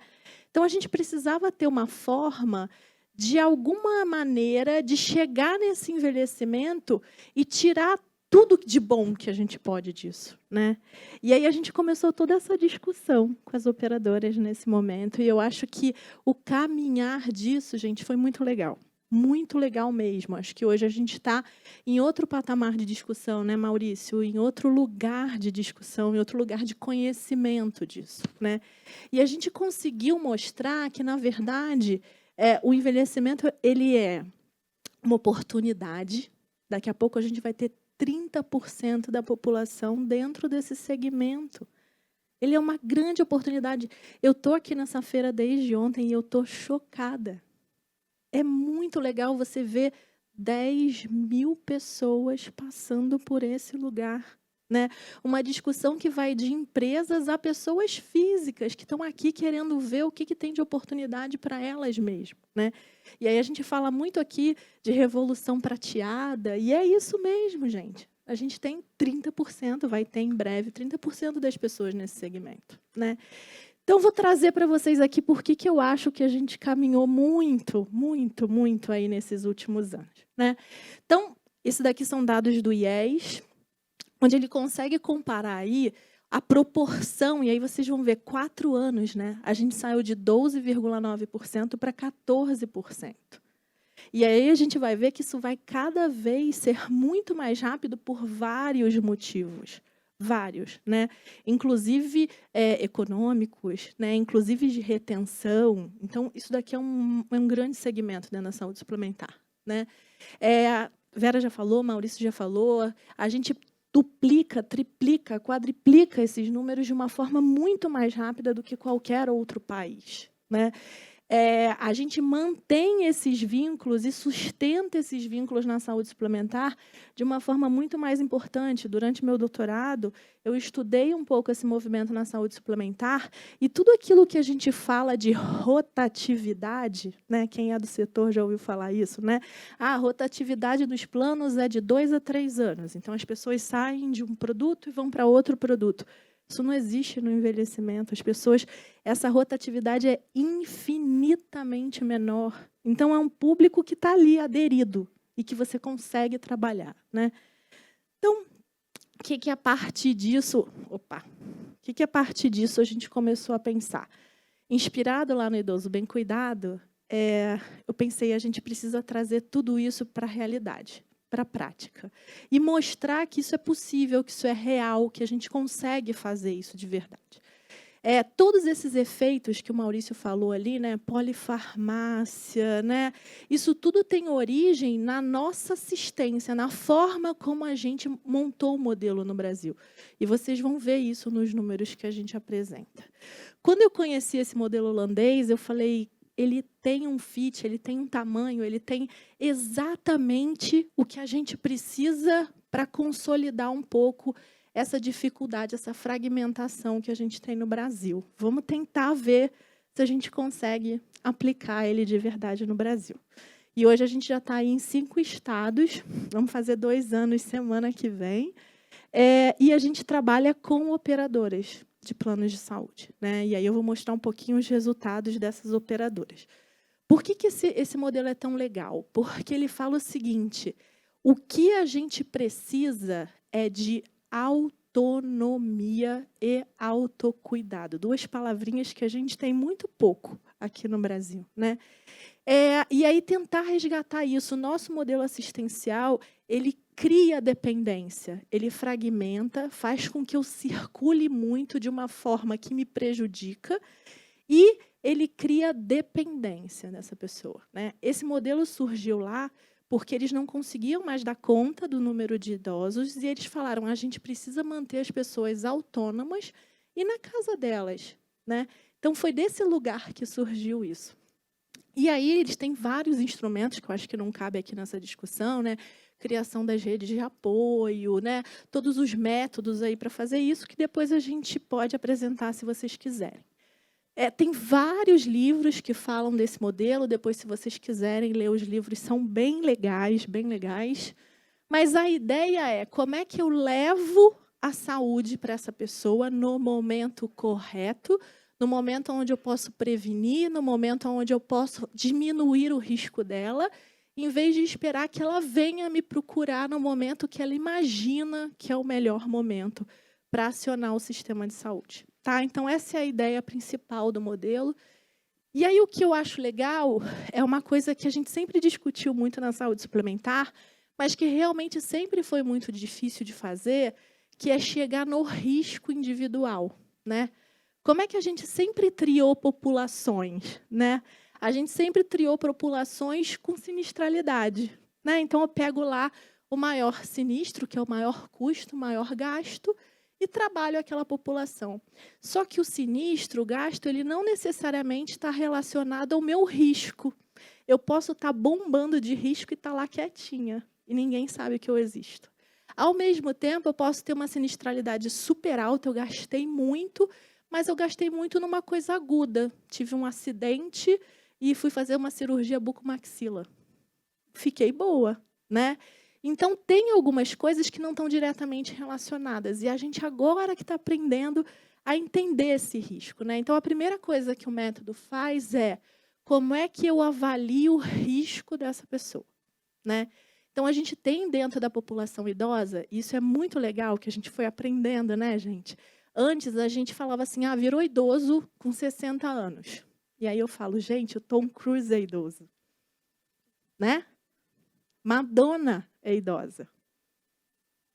Então, a gente precisava ter uma forma, de alguma maneira, de chegar nesse envelhecimento e tirar tudo de bom que a gente pode disso, né? E aí a gente começou toda essa discussão com as operadoras nesse momento, e eu acho que o caminhar disso, gente, foi muito legal. Muito legal mesmo. Acho que hoje a gente está em outro patamar de discussão, né, Maurício? Em outro lugar de discussão, em outro lugar de conhecimento disso, né? E a gente conseguiu mostrar que, na verdade, o envelhecimento ele é uma oportunidade. Daqui a pouco a gente vai ter 30% da população dentro desse segmento. Ele é uma grande oportunidade. Eu estou aqui nessa feira desde ontem e eu estou chocada. É muito legal você ver 10 mil pessoas passando por esse lugar, né? Uma discussão que vai de empresas a pessoas físicas que estão aqui querendo ver o que tem de oportunidade para elas mesmas, né? E aí a gente fala muito aqui de revolução prateada, e é isso mesmo, gente. A gente tem 30%, vai ter em breve 30% das pessoas nesse segmento, né? Então, vou trazer para vocês aqui por que eu acho que a gente caminhou muito, muito, muito aí nesses últimos anos, né? Então, isso daqui são dados do IES, onde ele consegue comparar aí a proporção, e aí vocês vão ver, 4 anos, né? A gente saiu de 12,9% para 14%. E aí a gente vai ver que isso vai cada vez ser muito mais rápido por vários motivos. Vários, né? Inclusive econômicos, né? Inclusive de retenção. Então, isso daqui é um grande segmento dentro da saúde suplementar, né? Vera já falou, Maurício já falou, a gente duplica, triplica, quadriplica esses números de uma forma muito mais rápida do que qualquer outro país, né? A gente mantém esses vínculos e sustenta esses vínculos na saúde suplementar de uma forma muito mais importante. Durante meu doutorado, eu estudei um pouco esse movimento na saúde suplementar e tudo aquilo que a gente fala de rotatividade, né? Quem é do setor já ouviu falar isso, né? A rotatividade dos planos é de 2 a 3 anos. Então, as pessoas saem de um produto e vão para outro produto. Isso não existe no envelhecimento. As pessoas, essa rotatividade é infinitamente menor. Então, é um público que está ali aderido e que você consegue trabalhar, né? Então, o que a partir disso... a partir disso a gente começou a pensar? inspirado lá no Idoso Bem Cuidado, eu pensei, a gente precisa trazer tudo isso para a realidade, para a prática. E mostrar que isso é possível, que isso é real, que a gente consegue fazer isso de verdade. Todos esses efeitos que o Maurício falou ali, né, polifarmácia, né, isso tudo tem origem na nossa assistência, na forma como a gente montou o modelo no Brasil. E vocês vão ver isso nos números que a gente apresenta. Quando eu conheci esse modelo holandês, eu falei, ele tem um fit, ele tem um tamanho, ele tem exatamente o que a gente precisa para consolidar um pouco essa dificuldade, essa fragmentação que a gente tem no Brasil. Vamos tentar ver se a gente consegue aplicar ele de verdade no Brasil. E hoje a gente já está aí em 5 estados, vamos fazer 2 anos semana que vem, e a gente trabalha com operadoras de planos de saúde, né? E aí eu vou mostrar um pouquinho os resultados dessas operadoras. Por que esse modelo é tão legal? Porque ele fala o seguinte, o que a gente precisa é de autonomia e autocuidado. 2 palavrinhas que a gente tem muito pouco aqui no Brasil, né? E aí tentar resgatar isso. O nosso modelo assistencial, ele cria dependência, ele fragmenta, faz com que eu circule muito de uma forma que me prejudica e ele cria dependência nessa pessoa, né? Esse modelo surgiu lá porque eles não conseguiam mais dar conta do número de idosos e eles falaram, a gente precisa manter as pessoas autônomas e na casa delas, né? Então, foi desse lugar que surgiu isso. E aí, eles têm vários instrumentos, que eu acho que não cabe aqui nessa discussão, né? Criação das redes de apoio, né? Todos os métodos aí para fazer isso, que depois a gente pode apresentar se vocês quiserem. Tem vários livros que falam desse modelo, depois, se vocês quiserem ler os livros, são bem legais, mas a ideia é como é que eu levo a saúde para essa pessoa no momento correto, no momento onde eu posso prevenir, no momento onde eu posso diminuir o risco dela, em vez de esperar que ela venha me procurar no momento que ela imagina que é o melhor momento para acionar o sistema de saúde. Tá? Então, essa é a ideia principal do modelo. E aí, o que eu acho legal é uma coisa que a gente sempre discutiu muito na saúde suplementar, mas que realmente sempre foi muito difícil de fazer, que é chegar no risco individual, né? Como é que a gente sempre triou populações, né? A gente sempre triou populações com sinistralidade, né? Então, eu pego lá o maior sinistro, que é o maior custo, o maior gasto, e trabalho aquela população. Só que o sinistro, o gasto, ele não necessariamente está relacionado ao meu risco. Eu posso estar bombando de risco e estar lá quietinha, e ninguém sabe que eu existo. Ao mesmo tempo, eu posso ter uma sinistralidade super alta, eu gastei muito, mas eu gastei muito numa coisa aguda. Tive um acidente e fui fazer uma cirurgia bucomaxila. Fiquei boa, né? Então, tem algumas coisas que não estão diretamente relacionadas. E a gente agora que está aprendendo a entender esse risco, né? Então, a primeira coisa que o método faz é como é que eu avalio o risco dessa pessoa, né? Então, a gente tem dentro da população idosa, e isso é muito legal, que a gente foi aprendendo, né, gente? Antes, a gente falava assim, virou idoso com 60 anos. E aí eu falo, gente, o Tom Cruise é idoso, né? Madonna é idosa,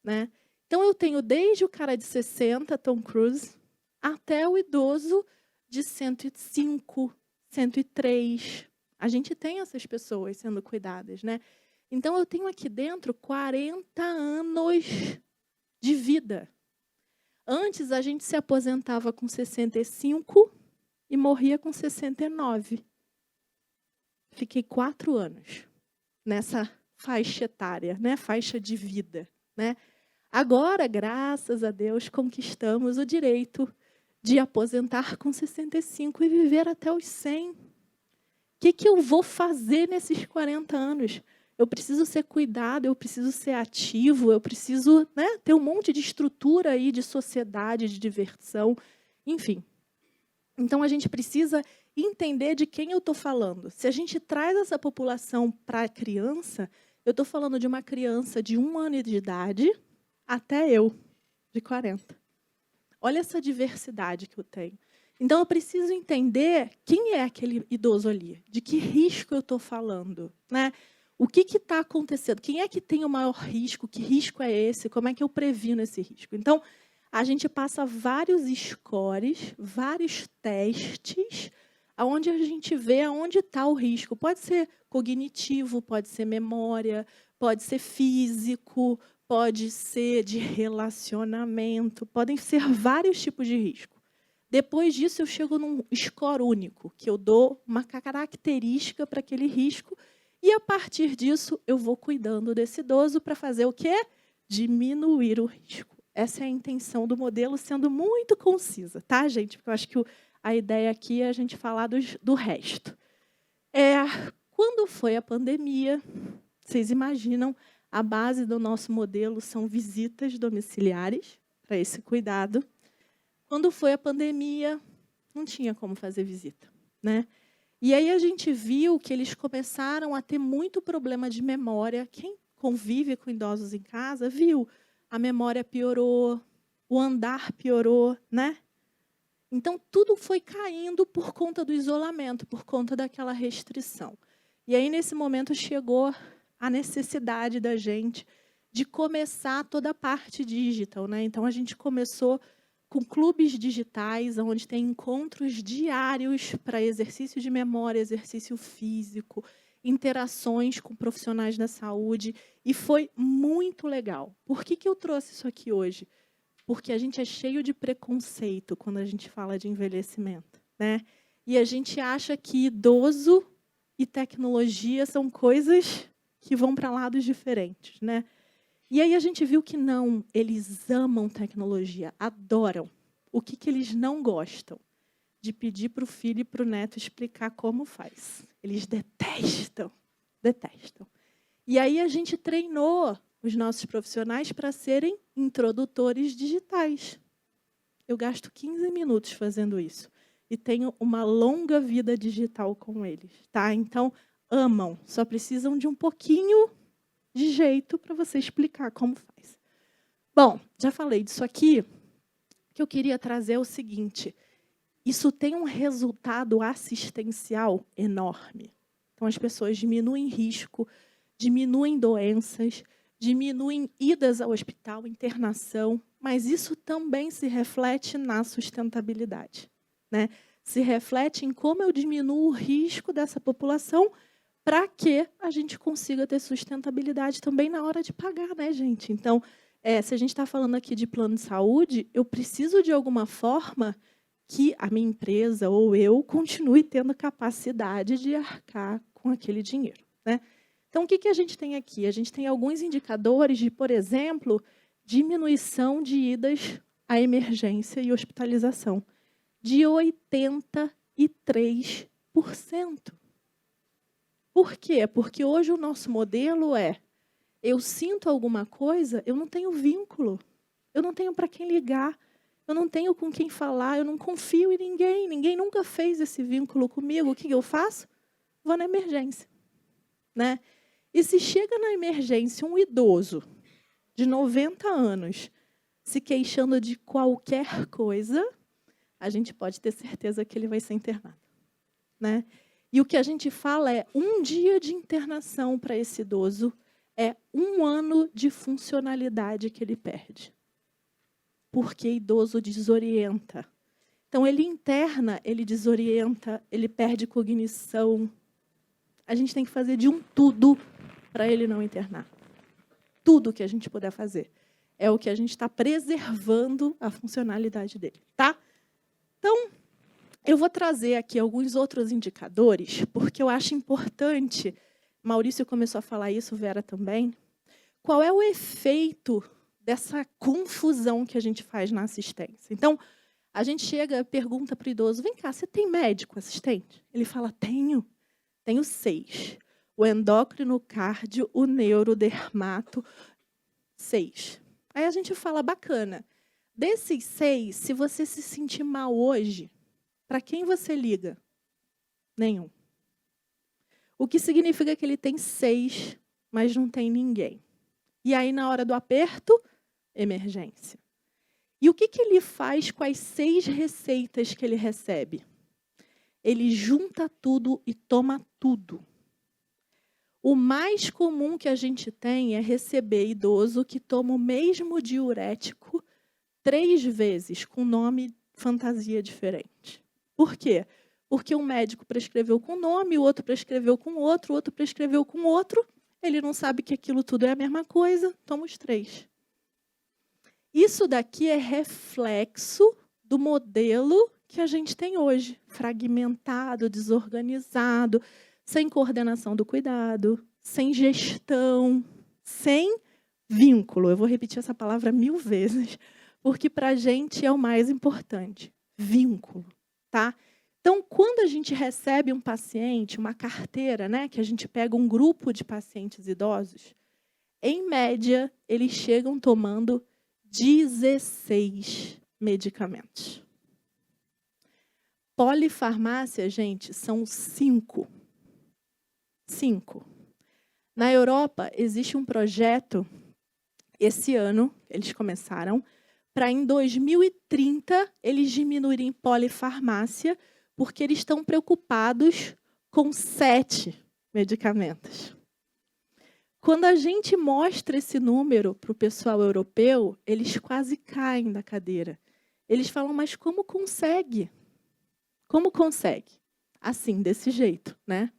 né? Então, eu tenho desde o cara de 60, Tom Cruise, até o idoso de 105, 103. A gente tem essas pessoas sendo cuidadas, né? Então, eu tenho aqui dentro 40 anos de vida. Antes, a gente se aposentava com 65 e morria com 69. Fiquei 4 anos nessa faixa etária, né? Faixa de vida, né? Agora, graças a Deus, conquistamos o direito de aposentar com 65 e viver até os 100. O que eu vou fazer nesses 40 anos? Eu preciso ser cuidado, eu preciso ser ativo, eu preciso, né, ter um monte de estrutura aí de sociedade, de diversão, enfim. Então, a gente precisa entender de quem eu estou falando. Se a gente traz essa população para a criança, eu estou falando de uma criança de 1 ano de idade até eu, de 40. Olha essa diversidade que eu tenho. Então, eu preciso entender quem é aquele idoso ali, de que risco eu estou falando, né? O que está acontecendo? Quem é que tem o maior risco? Que risco é esse? Como é que eu previno esse risco? Então, a gente passa vários scores, vários testes, onde a gente vê aonde está o risco. Pode ser cognitivo, pode ser memória, pode ser físico, pode ser de relacionamento, podem ser vários tipos de risco. Depois disso, eu chego num score único, que eu dou uma característica para aquele risco, e, a partir disso, eu vou cuidando desse idoso para fazer o quê? Diminuir o risco. Essa é a intenção do modelo, sendo muito concisa, tá, gente? Porque eu acho que a ideia aqui é a gente falar do resto. Quando foi a pandemia, vocês imaginam, a base do nosso modelo são visitas domiciliares, para esse cuidado. Quando foi a pandemia, não tinha como fazer visita, né? E aí a gente viu que eles começaram a ter muito problema de memória. Quem convive com idosos em casa viu, a memória piorou, o andar piorou, né? Então, tudo foi caindo por conta do isolamento, por conta daquela restrição. E aí, nesse momento, chegou a necessidade da gente de começar toda a parte digital, né? Então, a gente começou com clubes digitais, onde tem encontros diários para exercício de memória, exercício físico, interações com profissionais da saúde, e foi muito legal. Por que eu trouxe isso aqui hoje? Porque a gente é cheio de preconceito quando a gente fala de envelhecimento, né? E a gente acha que idoso e tecnologia são coisas que vão para lados diferentes, né? E aí a gente viu que não, eles amam tecnologia, adoram. O que eles não gostam? De pedir para o filho e para o neto explicar como faz. Eles detestam, detestam. E aí a gente treinou os nossos profissionais para serem introdutores digitais. Eu gasto 15 minutos fazendo isso. E tenho uma longa vida digital com eles, tá? Então, amam, só precisam de um pouquinho de jeito para você explicar como faz. Bom, já falei disso aqui. O que eu queria trazer é o seguinte: isso tem um resultado assistencial enorme. Então, as pessoas diminuem risco, diminuem doenças, diminuem idas ao hospital, internação, mas isso também se reflete na sustentabilidade, né? Se reflete em como eu diminuo o risco dessa população para que a gente consiga ter sustentabilidade também na hora de pagar, né, gente? Então, se a gente está falando aqui de plano de saúde, eu preciso, de alguma forma, que a minha empresa ou eu continue tendo capacidade de arcar com aquele dinheiro, né? Então, o que a gente tem aqui? A gente tem alguns indicadores de, por exemplo, diminuição de idas à emergência e hospitalização, de 83%. Por quê? Porque hoje o nosso modelo eu sinto alguma coisa, eu não tenho vínculo, eu não tenho para quem ligar, eu não tenho com quem falar, eu não confio em ninguém, ninguém nunca fez esse vínculo comigo. O que eu faço? Vou na emergência, né? E se chega na emergência um idoso de 90 anos se queixando de qualquer coisa, a gente pode ter certeza que ele vai ser internado, né? E o que a gente fala é 1 dia de internação para esse idoso é 1 ano de funcionalidade que ele perde. Porque idoso desorienta. Então, ele interna, ele desorienta, ele perde cognição. A gente tem que fazer de tudo para ele não internar. Tudo que a gente puder fazer. É o que a gente está preservando a funcionalidade dele, tá? Então, eu vou trazer aqui alguns outros indicadores, porque eu acho importante, Maurício começou a falar isso, Vera também, qual é o efeito dessa confusão que a gente faz na assistência. Então, a gente chega e pergunta para o idoso, vem cá, você tem médico assistente? Ele fala, tenho 6. O endócrino, cardio, o neuro, dermato, 6. Aí a gente fala, bacana, desses 6, se você se sentir mal hoje, para quem você liga? Nenhum. O que significa que ele tem 6, mas não tem ninguém. E aí, na hora do aperto, emergência. E o que ele faz com as 6 receitas que ele recebe? Ele junta tudo e toma tudo. O mais comum que a gente tem é receber idoso que toma o mesmo diurético 3 vezes, com nome fantasia diferente. Por quê? Porque um médico prescreveu com nome, o outro prescreveu com outro, o outro prescreveu com outro. Ele não sabe que aquilo tudo é a mesma coisa, toma os 3. Isso daqui é reflexo do modelo que a gente tem hoje, fragmentado, desorganizado, sem coordenação do cuidado, sem gestão, sem vínculo. Eu vou repetir essa palavra 1000 vezes, porque para a gente é o mais importante, vínculo, tá? Então, quando a gente recebe um paciente, uma carteira, né, que a gente pega um grupo de pacientes idosos, em média, eles chegam tomando 16 medicamentos. Polifarmácia, gente, são 5. 5. Na Europa, existe um projeto, esse ano, eles começaram, para em 2030 eles diminuírem polifarmácia, porque eles estão preocupados com 7 medicamentos. Quando a gente mostra esse número para o pessoal europeu, eles quase caem da cadeira. Eles falam, mas como consegue? Como consegue? Assim, desse jeito, né?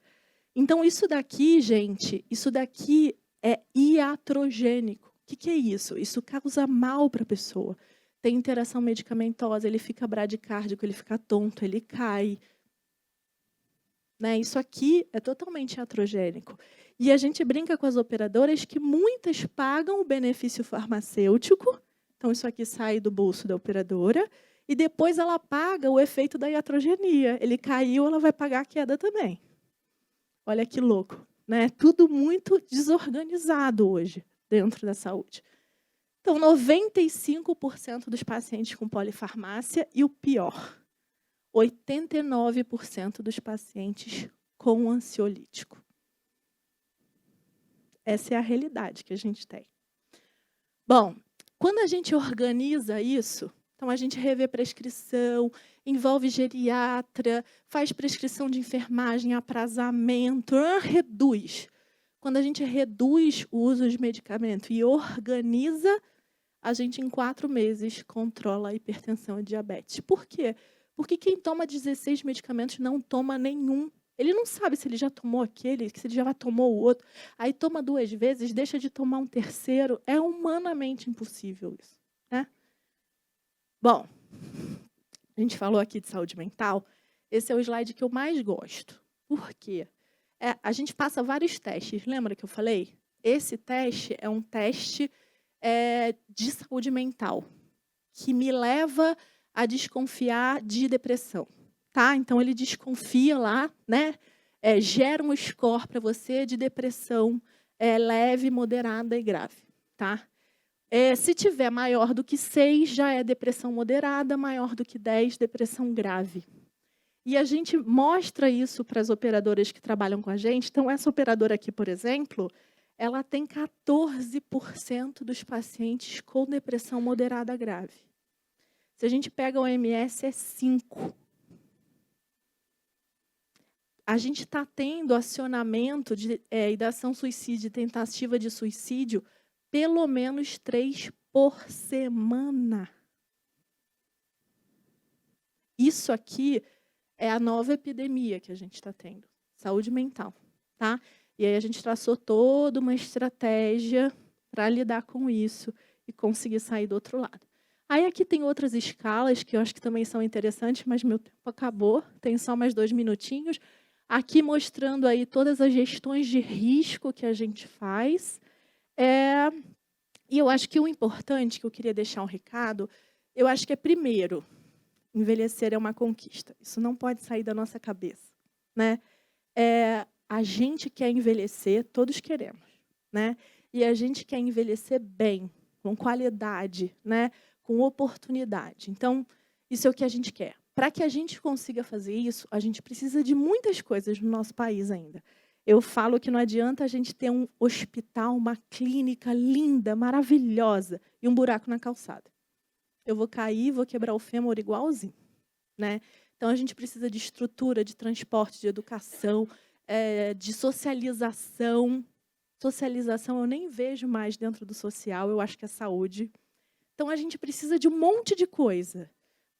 Então, isso daqui, gente, isso daqui é iatrogênico. O que é isso? Isso causa mal para a pessoa. Tem interação medicamentosa, ele fica bradicárdico, ele fica tonto, ele cai. Né? Isso aqui é totalmente iatrogênico. E a gente brinca com as operadoras que muitas pagam o benefício farmacêutico, então isso aqui sai do bolso da operadora, e depois ela paga o efeito da iatrogenia. Ele caiu, ela vai pagar a queda também. Olha que louco, né? Tudo muito desorganizado hoje dentro da saúde. Então, 95% dos pacientes com polifarmácia e o pior, 89% dos pacientes com ansiolítico. Essa é a realidade que a gente tem. Bom, quando a gente organiza isso, então a gente revê prescrição, envolve geriatra, faz prescrição de enfermagem, aprazamento, reduz. Quando a gente reduz o uso de medicamento e organiza, a gente em 4 meses controla a hipertensão e diabetes. Por quê? Porque quem toma 16 medicamentos não toma nenhum. Ele não sabe se ele já tomou aquele, se ele já tomou o outro. Aí toma 2 vezes, deixa de tomar um terceiro. É humanamente impossível isso, né? Bom, a gente falou aqui de saúde mental. Esse é o slide que eu mais gosto. Por quê? A gente passa vários testes. Lembra que eu falei? Esse teste é um teste de saúde mental, que me leva a desconfiar de depressão. Tá? Então, ele desconfia lá, né? Gera um score para você de depressão leve, moderada e grave. Tá? Se tiver maior do que 6, já é depressão moderada, maior do que 10, depressão grave. E a gente mostra isso para as operadoras que trabalham com a gente. Então, essa operadora aqui, por exemplo, ela tem 14% dos pacientes com depressão moderada grave. Se a gente pega o OMS, é 5%. A gente está tendo acionamento de ideação suicídio, tentativa de suicídio, pelo menos 3 por semana. Isso aqui é a nova epidemia que a gente está tendo, saúde mental. Tá? E aí a gente traçou toda uma estratégia para lidar com isso e conseguir sair do outro lado. Aí aqui tem outras escalas que eu acho que também são interessantes, mas meu tempo acabou, tem só mais 2 minutinhos. Aqui mostrando aí todas as gestões de risco que a gente faz. E eu acho que o importante, que eu queria deixar um recado, eu acho que é, primeiro, envelhecer é uma conquista. Isso não pode sair da nossa cabeça. Né? A gente quer envelhecer, todos queremos. Né? E a gente quer envelhecer bem, com qualidade, né? Com oportunidade. Então, isso é o que a gente quer. Para que a gente consiga fazer isso, a gente precisa de muitas coisas no nosso país ainda. Eu falo que não adianta a gente ter um hospital, uma clínica linda, maravilhosa, e um buraco na calçada. eu vou cair, vou quebrar o fêmur igualzinho, né? Então, a gente precisa de estrutura, de transporte, de educação, de socialização. Socialização eu nem vejo mais dentro do social, eu acho que é saúde. Então, a gente precisa de um monte de coisa,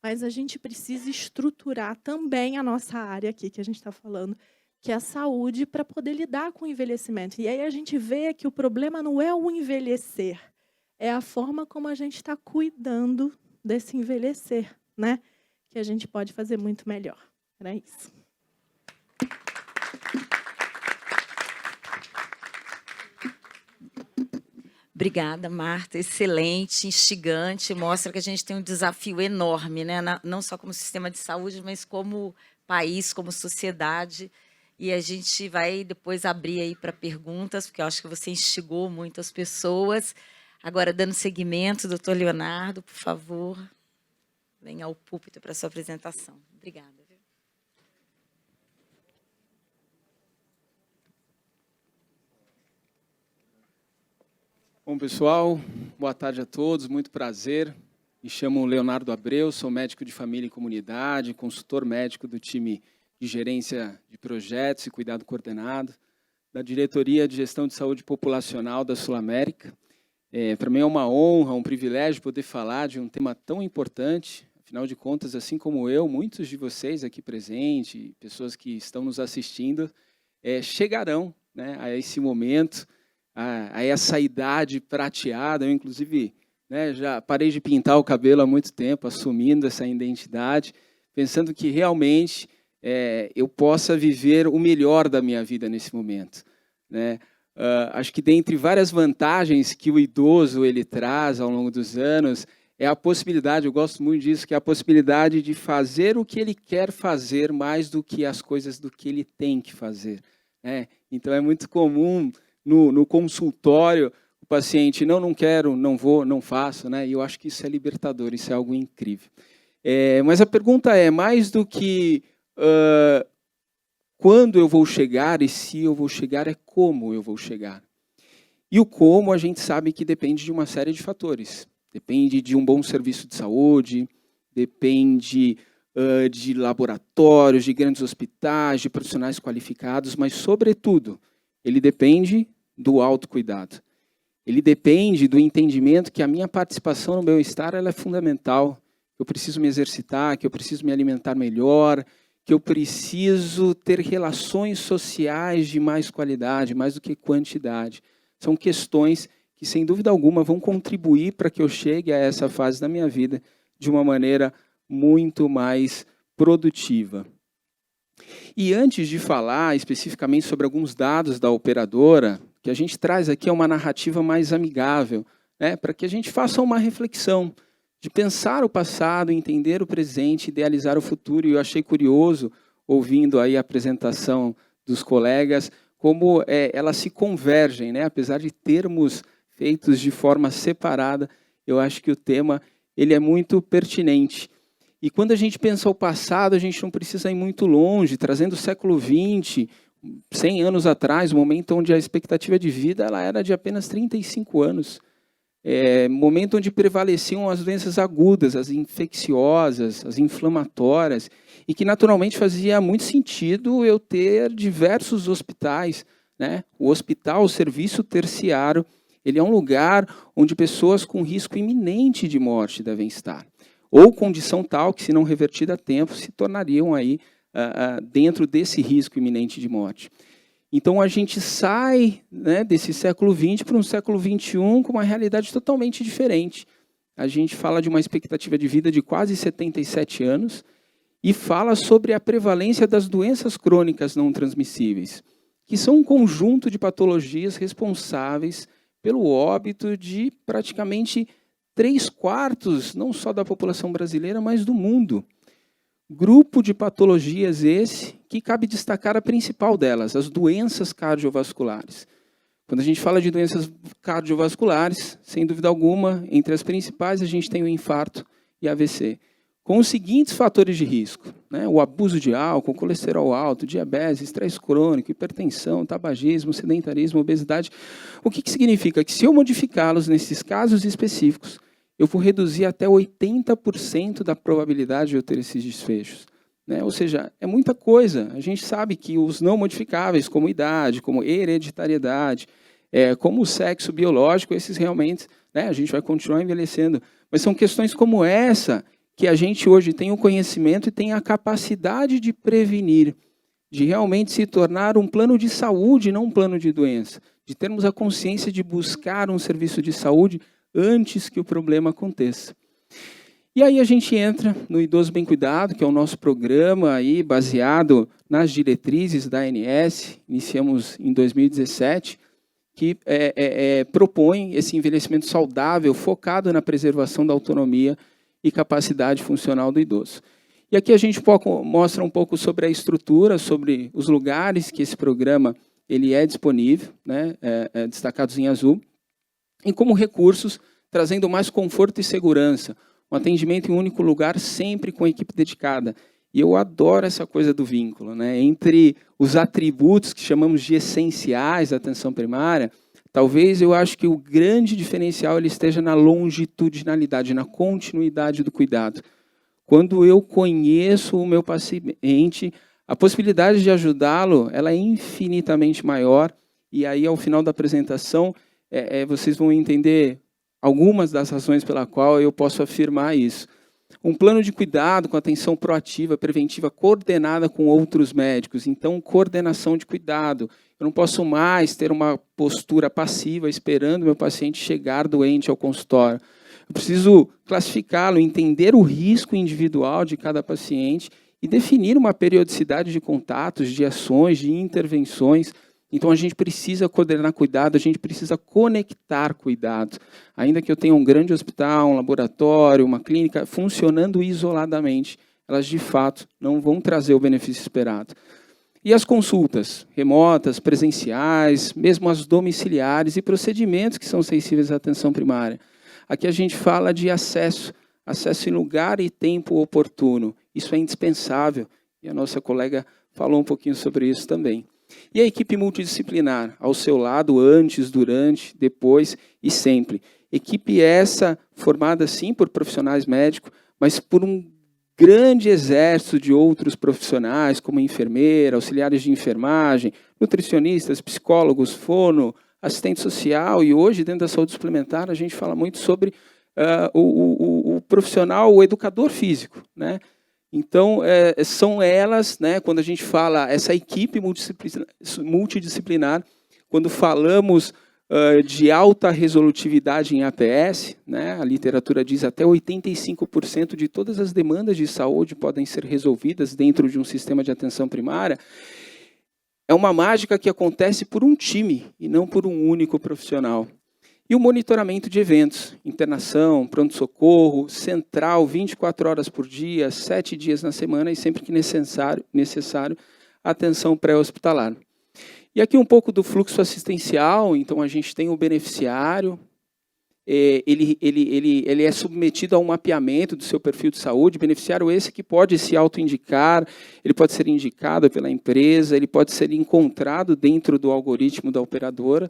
mas a gente precisa estruturar também a nossa área aqui, que a gente está falando, que é a saúde, para poder lidar com o envelhecimento. E aí a gente vê que o problema não é o envelhecer, é a forma como a gente está cuidando desse envelhecer, né? Que a gente pode fazer muito melhor. Era isso. Obrigada, Marta. Excelente, instigante. Mostra que a gente tem um desafio enorme, né? Não só como sistema de saúde, mas como país, como sociedade. E a gente vai depois abrir aí para perguntas, porque eu acho que você instigou muitas pessoas. Agora, dando seguimento, doutor Leonardo, por favor, venha ao púlpito para a sua apresentação. Obrigada. Bom, pessoal, boa tarde a todos, muito prazer. Me chamo Leonardo Abreu, sou médico de família e comunidade, consultor médico do time de gerência de projetos e cuidado coordenado, da Diretoria de Gestão de Saúde Populacional da Sul América. Para mim é uma honra, um privilégio poder falar de um tema tão importante. Afinal de contas, assim como eu, muitos de vocês aqui presentes, pessoas que estão nos assistindo, chegarão, né, a esse momento, a essa idade prateada. Eu, inclusive, né, já parei de pintar o cabelo há muito tempo, assumindo essa identidade, pensando que realmente eu possa viver o melhor da minha vida nesse momento, né? Acho que dentre várias vantagens que o idoso ele traz ao longo dos anos, é a possibilidade, eu gosto muito disso, que é a possibilidade de fazer o que ele quer fazer mais do que as coisas do que ele tem que fazer, né? Então, é muito comum no consultório o paciente, não quero, não vou, não faço, né? E eu acho que isso é libertador, isso é algo incrível. Mas a pergunta é, mais do que quando eu vou chegar e se eu vou chegar, é como eu vou chegar. E o como a gente sabe que depende de uma série de fatores. Depende de um bom serviço de saúde, depende de laboratórios, de grandes hospitais, de profissionais qualificados, mas, sobretudo, ele depende do autocuidado. Ele depende do entendimento que a minha participação no bem-estar ela é fundamental, que eu preciso me exercitar, que eu preciso me alimentar melhor, que eu preciso ter relações sociais de mais qualidade, mais do que quantidade. São questões que, sem dúvida alguma, vão contribuir para que eu chegue a essa fase da minha vida de uma maneira muito mais produtiva. E antes de falar especificamente sobre alguns dados da operadora, o que a gente traz aqui é uma narrativa mais amigável, né, para que a gente faça uma reflexão de pensar o passado, entender o presente, idealizar o futuro. E eu achei curioso, ouvindo aí a apresentação dos colegas, como elas se convergem, né? Apesar de termos feitos de forma separada, eu acho que o tema ele é muito pertinente. E quando a gente pensa o passado, a gente não precisa ir muito longe, trazendo o século XX, 100 anos atrás, o momento onde a expectativa de vida ela era de apenas 35 anos. Momento onde prevaleciam as doenças agudas, as infecciosas, as inflamatórias, e que naturalmente fazia muito sentido eu ter diversos hospitais, né? O hospital, o serviço terciário, ele é um lugar onde pessoas com risco iminente de morte devem estar, ou condição tal que, se não revertida a tempo, se tornariam aí dentro desse risco iminente de morte. Então, a gente sai, né, desse século XX para um século XXI com uma realidade totalmente diferente. A gente fala de uma expectativa de vida de quase 77 anos e fala sobre a prevalência das doenças crônicas não transmissíveis, que são um conjunto de patologias responsáveis pelo óbito de praticamente 3/4, não só da população brasileira, mas do mundo. Grupo de patologias esse que cabe destacar a principal delas, as doenças cardiovasculares. Quando a gente fala de doenças cardiovasculares, sem dúvida alguma, entre as principais a gente tem o infarto e AVC, com os seguintes fatores de risco, né? O abuso de álcool, colesterol alto, diabetes, estresse crônico, hipertensão, tabagismo, sedentarismo, obesidade. O que significa? Que se eu modificá-los nesses casos específicos, eu vou reduzir até 80% da probabilidade de eu ter esses desfechos. Né? Ou seja, é muita coisa. A gente sabe que os não modificáveis, como idade, como hereditariedade, como o sexo biológico, esses realmente, né, a gente vai continuar envelhecendo. Mas são questões como essa que a gente hoje tem o conhecimento e tem a capacidade de prevenir, de realmente se tornar um plano de saúde, não um plano de doença, de termos a consciência de buscar um serviço de saúde antes que o problema aconteça. E aí a gente entra no Idoso Bem Cuidado, que é o nosso programa aí baseado nas diretrizes da ANS, iniciamos em 2017, que propõe esse envelhecimento saudável, focado na preservação da autonomia e capacidade funcional do idoso. E aqui a gente mostra um pouco sobre a estrutura, sobre os lugares que esse programa ele é disponível, né, destacados em azul, e como recursos, trazendo mais conforto e segurança, um atendimento em um único lugar, sempre com equipe dedicada. E eu adoro essa coisa do vínculo, né? Entre os atributos que chamamos de essenciais da atenção primária, talvez eu acho que o grande diferencial ele esteja na longitudinalidade, na continuidade do cuidado. Quando eu conheço o meu paciente, a possibilidade de ajudá-lo ela é infinitamente maior. E aí, ao final da apresentação, vocês vão entender algumas das razões pela qual eu posso afirmar isso. Um plano de cuidado com atenção proativa, preventiva, coordenada com outros médicos. Então, coordenação de cuidado. Eu não posso mais ter uma postura passiva esperando meu paciente chegar doente ao consultório. Eu preciso classificá-lo, entender o risco individual de cada paciente e definir uma periodicidade de contatos, de ações, de intervenções. Então, a gente precisa coordenar cuidado, a gente precisa conectar cuidado. Ainda que eu tenha um grande hospital, um laboratório, uma clínica, funcionando isoladamente, elas, de fato, não vão trazer o benefício esperado. E as consultas, remotas, presenciais, mesmo as domiciliares e procedimentos que são sensíveis à atenção primária. Aqui a gente fala de acesso em lugar e tempo oportuno. Isso é indispensável, e a nossa colega falou um pouquinho sobre isso também. E a equipe multidisciplinar, ao seu lado, antes, durante, depois e sempre. Equipe essa formada, sim, por profissionais médicos, mas por um grande exército de outros profissionais, como enfermeira, auxiliares de enfermagem, nutricionistas, psicólogos, fono, assistente social. E hoje, dentro da saúde suplementar, a gente fala muito sobre o profissional, o educador físico, né? Então, são elas, né, quando a gente fala, essa equipe multidisciplinar, quando falamos de alta resolutividade em APS, né, a literatura diz até 85% de todas as demandas de saúde podem ser resolvidas dentro de um sistema de atenção primária, é uma mágica que acontece por um time e não por um único profissional. E o monitoramento de eventos, internação, pronto-socorro, central, 24 horas por dia, 7 dias na semana e sempre que necessário atenção pré-hospitalar. E aqui um pouco do fluxo assistencial, então a gente tem o beneficiário, ele é submetido a um mapeamento do seu perfil de saúde, beneficiário esse que pode se autoindicar, ele pode ser indicado pela empresa, ele pode ser encontrado dentro do algoritmo da operadora.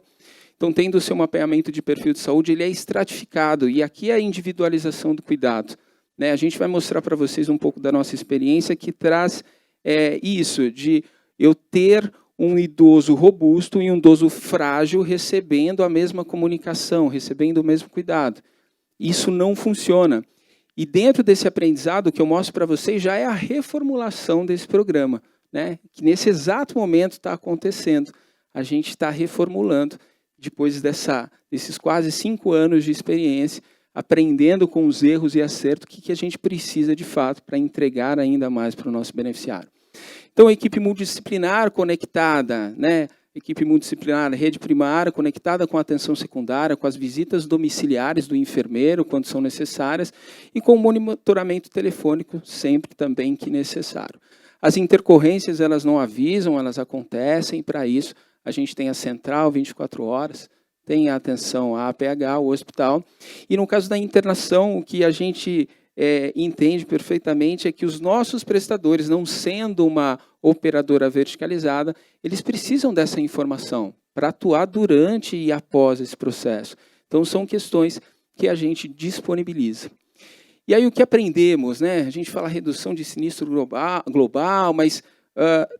Então, tendo o seu mapeamento de perfil de saúde, ele é estratificado. E aqui é a individualização do cuidado, né? A gente vai mostrar para vocês um pouco da nossa experiência que traz isso, de eu ter um idoso robusto e um idoso frágil recebendo a mesma comunicação, recebendo o mesmo cuidado. Isso não funciona. E dentro desse aprendizado, o que eu mostro para vocês já é a reformulação desse programa, né? Que nesse exato momento está acontecendo. A gente está reformulando depois desses quase 5 anos de experiência, aprendendo com os erros e acertos, o que a gente precisa de fato para entregar ainda mais para o nosso beneficiário. Então, a equipe multidisciplinar conectada, né? Equipe multidisciplinar, rede primária, conectada com a atenção secundária, com as visitas domiciliares do enfermeiro, quando são necessárias, e com o monitoramento telefônico, sempre também que necessário. As intercorrências, elas não avisam, elas acontecem, e para isso, a gente tem a central, 24 horas, tem a atenção à APH, o hospital. E no caso da internação, o que a gente entende perfeitamente é que os nossos prestadores, não sendo uma operadora verticalizada, eles precisam dessa informação para atuar durante e após esse processo. Então, são questões que a gente disponibiliza. E aí o que aprendemos, né? A gente fala redução de sinistro global, mas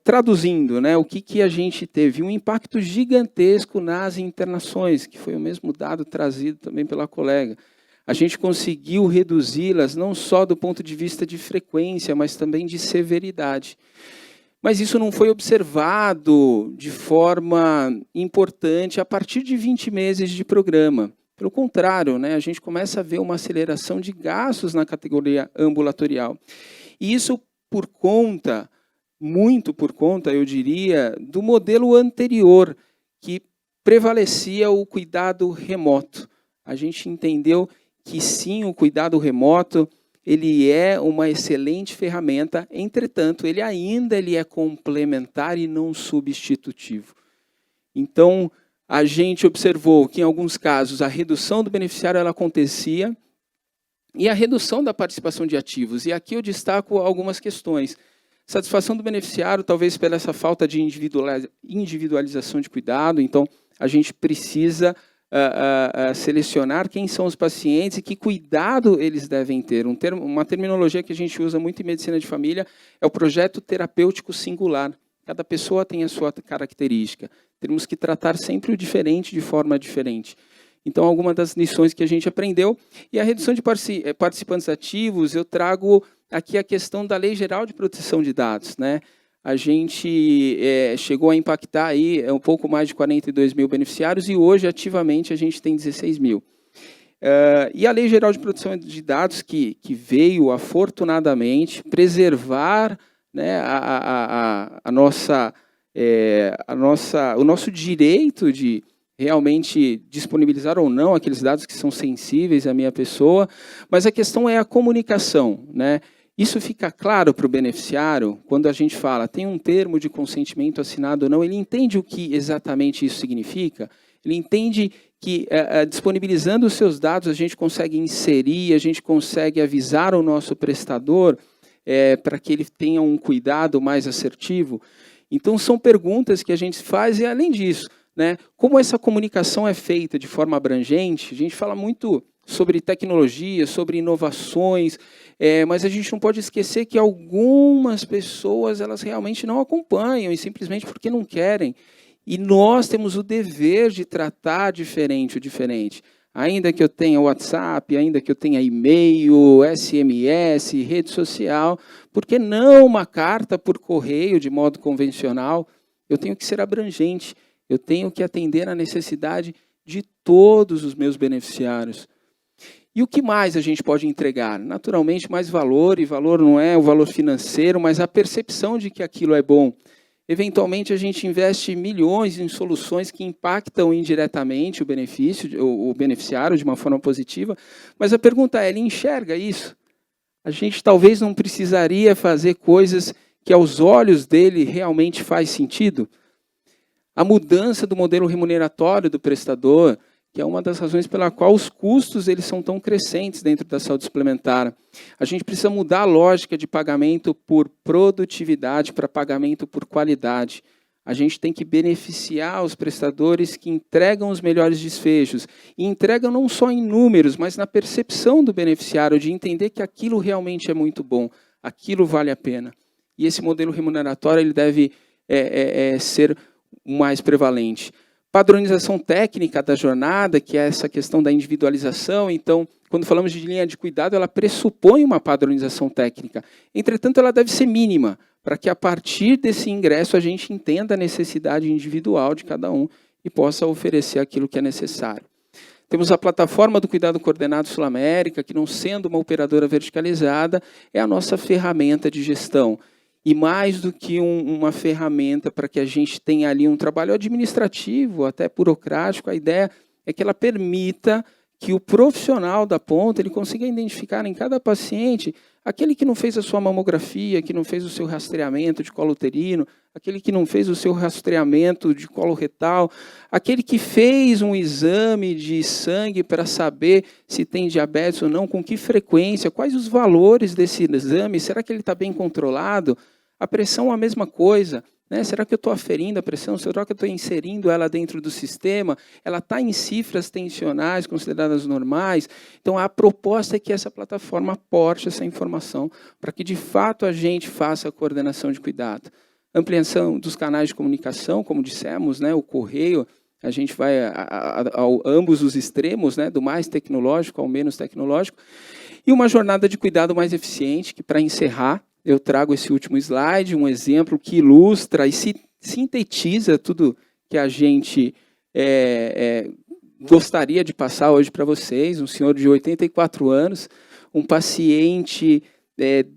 traduzindo, né, o que a gente teve? Um impacto gigantesco nas internações, que foi o mesmo dado trazido também pela colega. A gente conseguiu reduzi-las não só do ponto de vista de frequência, mas também de severidade. Mas isso não foi observado de forma importante a partir de 20 meses de programa. Pelo contrário, né, a gente começa a ver uma aceleração de gastos na categoria ambulatorial. E isso muito por conta, eu diria, do modelo anterior, que prevalecia o cuidado remoto. A gente entendeu que sim, o cuidado remoto ele é uma excelente ferramenta, entretanto, ele é complementar e não substitutivo. Então, a gente observou que, em alguns casos, a redução do beneficiário ela acontecia e a redução da participação de ativos. E aqui eu destaco algumas questões. Satisfação do beneficiário, talvez pela essa falta de individualização de cuidado. Então, a gente precisa selecionar quem são os pacientes e que cuidado eles devem ter. Uma terminologia que a gente usa muito em medicina de família é o projeto terapêutico singular. Cada pessoa tem a sua característica. Temos que tratar sempre o diferente de forma diferente. Então, algumas das lições que a gente aprendeu. E a redução de participantes ativos, eu trago aqui a questão da Lei Geral de Proteção de Dados, né? A gente chegou a impactar aí um pouco mais de 42 mil beneficiários e hoje, ativamente, a gente tem 16 mil. E a Lei Geral de Proteção de Dados, que veio, afortunadamente, preservar, né, o nosso direito de realmente disponibilizar ou não aqueles dados que são sensíveis à minha pessoa, mas a questão é a comunicação, né? Isso fica claro para o beneficiário quando a gente fala, tem um termo de consentimento assinado ou não, ele entende o que exatamente isso significa, ele entende que disponibilizando os seus dados a gente consegue inserir, a gente consegue avisar o nosso prestador para que ele tenha um cuidado mais assertivo. Então, são perguntas que a gente faz e, além disso, né, como essa comunicação é feita de forma abrangente, a gente fala muito sobre tecnologia, sobre inovações, mas a gente não pode esquecer que algumas pessoas elas realmente não acompanham, e simplesmente porque não querem. E nós temos o dever de tratar diferente o diferente. Ainda que eu tenha WhatsApp, ainda que eu tenha e-mail, SMS, rede social, por que não uma carta por correio de modo convencional? Eu tenho que ser abrangente, eu tenho que atender à necessidade de todos os meus beneficiários. E o que mais a gente pode entregar? Naturalmente, mais valor, e valor não é o valor financeiro, mas a percepção de que aquilo é bom. Eventualmente, a gente investe milhões em soluções que impactam indiretamente o beneficiário de uma forma positiva, mas a pergunta é, ele enxerga isso? A gente talvez não precisaria fazer coisas que aos olhos dele realmente faz sentido? A mudança do modelo remuneratório do prestador, que é uma das razões pela qual os custos eles são tão crescentes dentro da saúde suplementar. A gente precisa mudar a lógica de pagamento por produtividade para pagamento por qualidade. A gente tem que beneficiar os prestadores que entregam os melhores desfechos. E entregam não só em números, mas na percepção do beneficiário, de entender que aquilo realmente é muito bom, aquilo vale a pena. E esse modelo remuneratório ele deve ser o mais prevalente. Padronização técnica da jornada, que é essa questão da individualização. Então, quando falamos de linha de cuidado, ela pressupõe uma padronização técnica. Entretanto, ela deve ser mínima, para que a partir desse ingresso a gente entenda a necessidade individual de cada um e possa oferecer aquilo que é necessário. Temos a plataforma do Cuidado Coordenado Sul-América, que, não sendo uma operadora verticalizada, é a nossa ferramenta de gestão. E mais do que uma ferramenta para que a gente tenha ali um trabalho administrativo, até burocrático, a ideia é que ela permita que o profissional da ponta ele consiga identificar em cada paciente aquele que não fez a sua mamografia, que não fez o seu rastreamento de colo uterino, aquele que não fez o seu rastreamento de colo retal, aquele que fez um exame de sangue para saber se tem diabetes ou não, com que frequência, quais os valores desse exame, será que ele está bem controlado? A pressão é a mesma coisa, né? Será que eu estou aferindo a pressão? Será que eu estou inserindo ela dentro do sistema? Ela está em cifras tensionais consideradas normais? Então, a proposta é que essa plataforma aporte essa informação para que, de fato, a gente faça a coordenação de cuidado. Ampliação dos canais de comunicação, como dissemos, né? O correio, a gente vai a ambos os extremos, né? Do mais tecnológico ao menos tecnológico. E uma jornada de cuidado mais eficiente, que, para encerrar, eu trago esse último slide, um exemplo que ilustra e sintetiza tudo que a gente gostaria de passar hoje para vocês. Um senhor de 84 anos, um paciente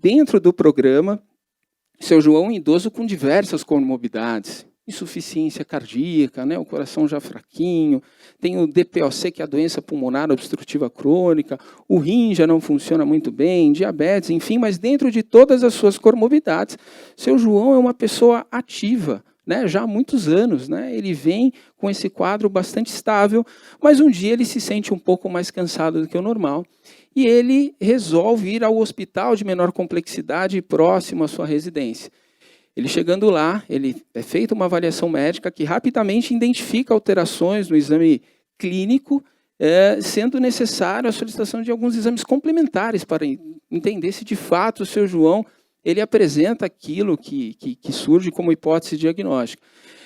dentro do programa, seu João, um idoso com diversas comorbidades. Insuficiência cardíaca, né, o coração já fraquinho, tem o DPOC, que é a doença pulmonar obstrutiva crônica, o rim já não funciona muito bem, diabetes, enfim, mas dentro de todas as suas comorbidades, seu João é uma pessoa ativa, né, já há muitos anos, né, ele vem com esse quadro bastante estável, mas um dia ele se sente um pouco mais cansado do que o normal, e ele resolve ir ao hospital de menor complexidade próximo à sua residência. Ele chegando lá, ele é feita uma avaliação médica que rapidamente identifica alterações no exame clínico, sendo necessário a solicitação de alguns exames complementares para entender se, de fato, o seu João ele apresenta aquilo que surge como hipótese diagnóstica.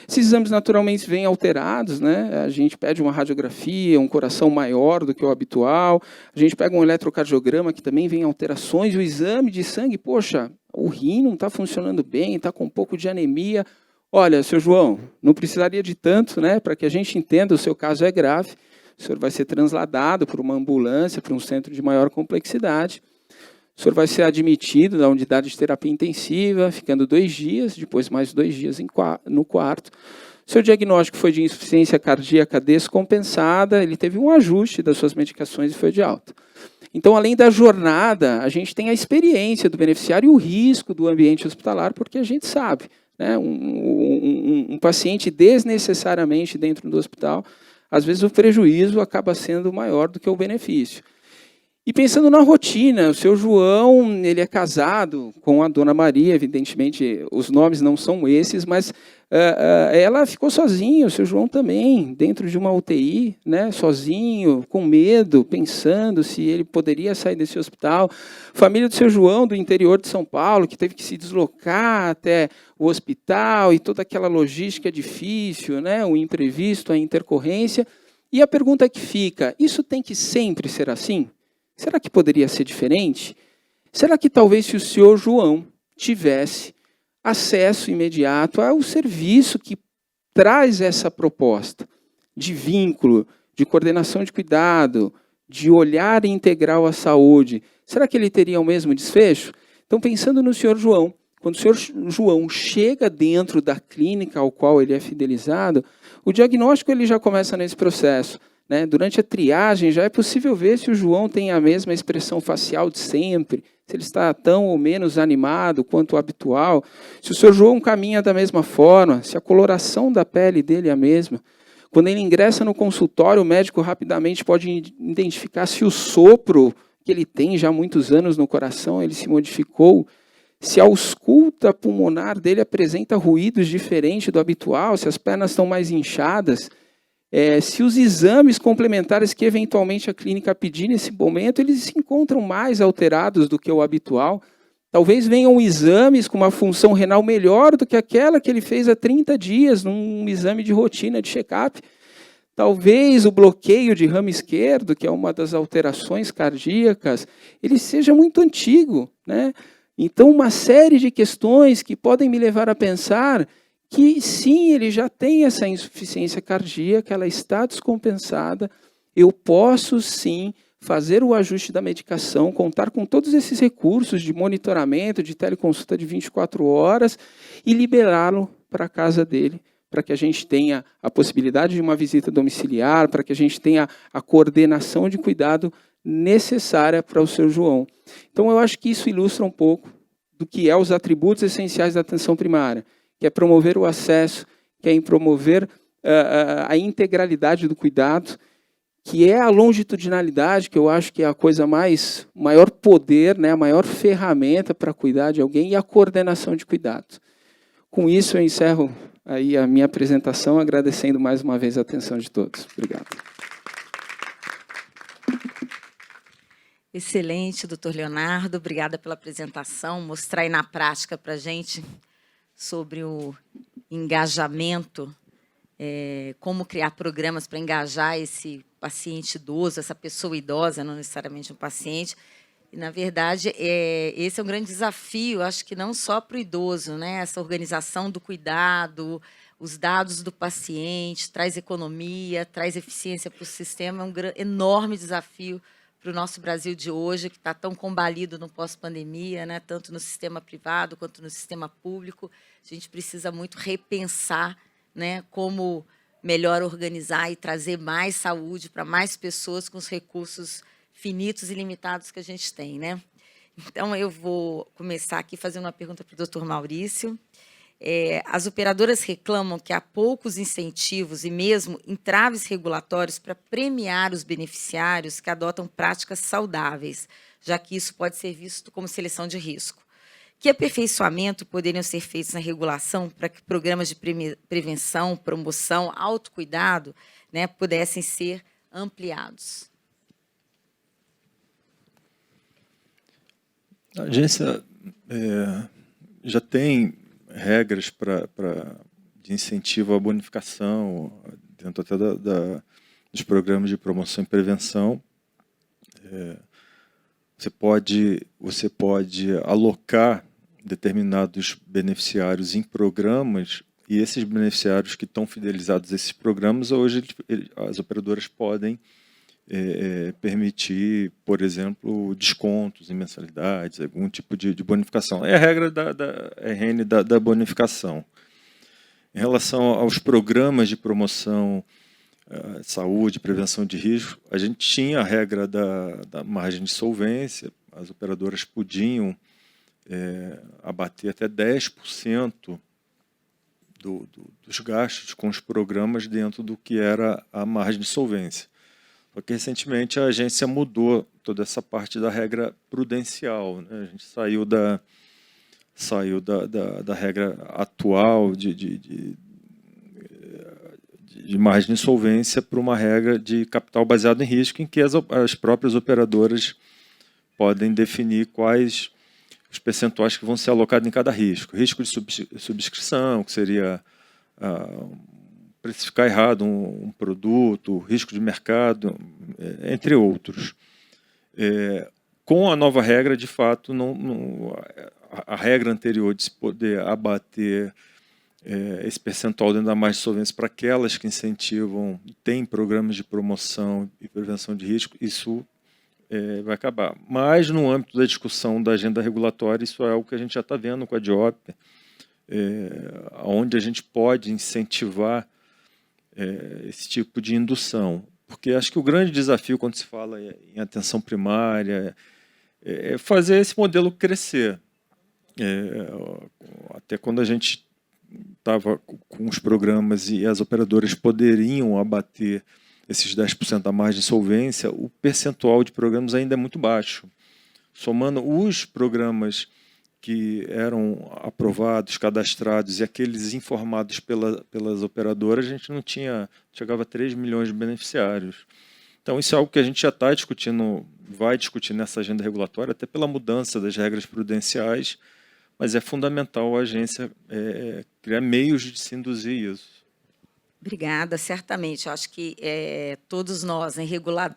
Esses exames naturalmente vêm alterados, né? A gente pede uma radiografia, um coração maior do que o habitual, a gente pega um eletrocardiograma que também vem alterações, e o exame de sangue, poxa, o rim não está funcionando bem, está com um pouco de anemia. Olha, seu João, não precisaria de tanto, né? Para que a gente entenda, o seu caso é grave, o senhor vai ser trasladado por uma ambulância para um centro de maior complexidade. O senhor vai ser admitido na unidade de terapia intensiva, ficando 2 dias, depois mais 2 dias no quarto. O seu diagnóstico foi de insuficiência cardíaca descompensada, ele teve um ajuste das suas medicações e foi de alta. Então, além da jornada, a gente tem a experiência do beneficiário e o risco do ambiente hospitalar, porque a gente sabe, né, um paciente desnecessariamente dentro do hospital, às vezes o prejuízo acaba sendo maior do que o benefício. E pensando na rotina, o seu João, ele é casado com a dona Maria, evidentemente os nomes não são esses, mas ela ficou sozinha, o seu João também, dentro de uma UTI, né, sozinho, com medo, pensando se ele poderia sair desse hospital. Família do seu João, do interior de São Paulo, que teve que se deslocar até o hospital e toda aquela logística difícil, né, o imprevisto, a intercorrência. E a pergunta que fica, isso tem que sempre ser assim? Será que poderia ser diferente? Será que talvez se o senhor João tivesse acesso imediato ao serviço que traz essa proposta de vínculo, de coordenação de cuidado, de olhar integral à saúde, será que ele teria o mesmo desfecho? Então, pensando no senhor João, quando o senhor João chega dentro da clínica ao qual ele é fidelizado, o diagnóstico ele já começa nesse processo. Né? Durante a triagem, já é possível ver se o João tem a mesma expressão facial de sempre, se ele está tão ou menos animado quanto o habitual, se o seu João caminha da mesma forma, se a coloração da pele dele é a mesma. Quando ele ingressa no consultório, o médico rapidamente pode identificar se o sopro que ele tem já há muitos anos no coração, ele se modificou, se a ausculta pulmonar dele apresenta ruídos diferentes do habitual, se as pernas estão mais inchadas, se os exames complementares que eventualmente a clínica pedir nesse momento, eles se encontram mais alterados do que o habitual. Talvez venham exames com uma função renal melhor do que aquela que ele fez há 30 dias, num exame de rotina de check-up. Talvez o bloqueio de ramo esquerdo, que é uma das alterações cardíacas, ele seja muito antigo, né? Então, uma série de questões que podem me levar a pensar que sim, ele já tem essa insuficiência cardíaca, ela está descompensada, eu posso sim fazer o ajuste da medicação, contar com todos esses recursos de monitoramento, de teleconsulta de 24 horas e liberá-lo para a casa dele, para que a gente tenha a possibilidade de uma visita domiciliar, para que a gente tenha a coordenação de cuidado necessária para o seu João. Então, eu acho que isso ilustra um pouco do que é os atributos essenciais da atenção primária, que é promover o acesso, que é promover a integralidade do cuidado, que é a longitudinalidade, que eu acho que é a coisa o maior poder, né, a maior ferramenta para cuidar de alguém, e a coordenação de cuidado. com isso, eu encerro aí a minha apresentação, agradecendo mais uma vez a atenção de todos. Obrigado. Excelente, doutor Leonardo. Obrigada pela apresentação, mostrar aí na prática para a gente sobre o engajamento, como criar programas para engajar esse paciente idoso, essa pessoa idosa, não necessariamente um paciente. E, na verdade, esse é um grande desafio, acho que não só para o idoso, né? Essa organização do cuidado, os dados do paciente, traz economia, traz eficiência para o sistema, é um enorme desafio para o nosso Brasil de hoje, que está tão combalido no pós-pandemia, né? Tanto no sistema privado quanto no sistema público. A gente precisa muito repensar, né, como melhor organizar e trazer mais saúde para mais pessoas com os recursos finitos e limitados que a gente tem, né? Então, eu vou começar aqui fazendo uma pergunta para o doutor Maurício. As operadoras reclamam que há poucos incentivos e mesmo entraves regulatórios para premiar os beneficiários que adotam práticas saudáveis, já que isso pode ser visto como seleção de risco. Que aperfeiçoamento poderiam ser feitos na regulação para que programas de prevenção, promoção, autocuidado, né, pudessem ser ampliados? A agência já tem regras de incentivo à bonificação, dentro até dos programas de promoção e prevenção. Você pode alocar determinados beneficiários em programas, e esses beneficiários que estão fidelizados a esses programas, hoje as operadoras podem permitir, por exemplo, descontos em mensalidades, algum tipo de bonificação. É a regra da RN da bonificação. Em relação aos programas de promoção, saúde, prevenção de risco, a gente tinha a regra da margem de solvência, as operadoras podiam abater até 10% dos gastos com os programas dentro do que era a margem de solvência. Só que, recentemente, a agência mudou toda essa parte da regra prudencial, né? A gente saiu da regra atual de margem de solvência para uma regra de capital baseado em risco, em que as próprias operadoras podem definir quais os percentuais que vão ser alocados em cada risco. Risco de subscrição, que seria precificar errado um produto, risco de mercado, entre outros. Com a nova regra, de fato, a regra anterior de se poder abater esse percentual dentro da margem de solvência para aquelas que incentivam, têm programas de promoção e prevenção de risco, isso vai acabar. Mas, no âmbito da discussão da agenda regulatória, isso é algo que a gente já está vendo com a DIOP, onde a gente pode incentivar esse tipo de indução. Porque acho que o grande desafio, quando se fala em atenção primária, é fazer esse modelo crescer. Até quando a gente estava com os programas e as operadoras poderiam abater esses 10% da margem de solvência, o percentual de programas ainda é muito baixo. Somando os programas que eram aprovados, cadastrados, e aqueles informados pelas operadoras, a gente não chegava a 3 milhões de beneficiários. Então, isso é algo que a gente já está discutindo, vai discutir nessa agenda regulatória, até pela mudança das regras prudenciais, mas é fundamental a agência criar meios de se induzir isso. Obrigada, certamente. Eu acho que todos nós,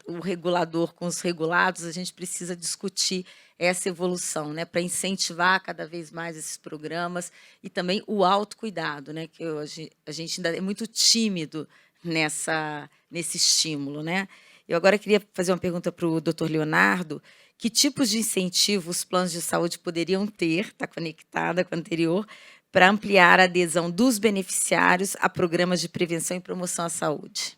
o regulador com os regulados, a gente precisa discutir essa evolução, né, para incentivar cada vez mais esses programas e também o autocuidado, né, que a gente ainda é muito tímido nesse estímulo, né. Eu agora queria fazer uma pergunta para o doutor Leonardo. Que tipos de incentivos os planos de saúde poderiam ter, está conectada com a anterior, para ampliar a adesão dos beneficiários a programas de prevenção e promoção à saúde?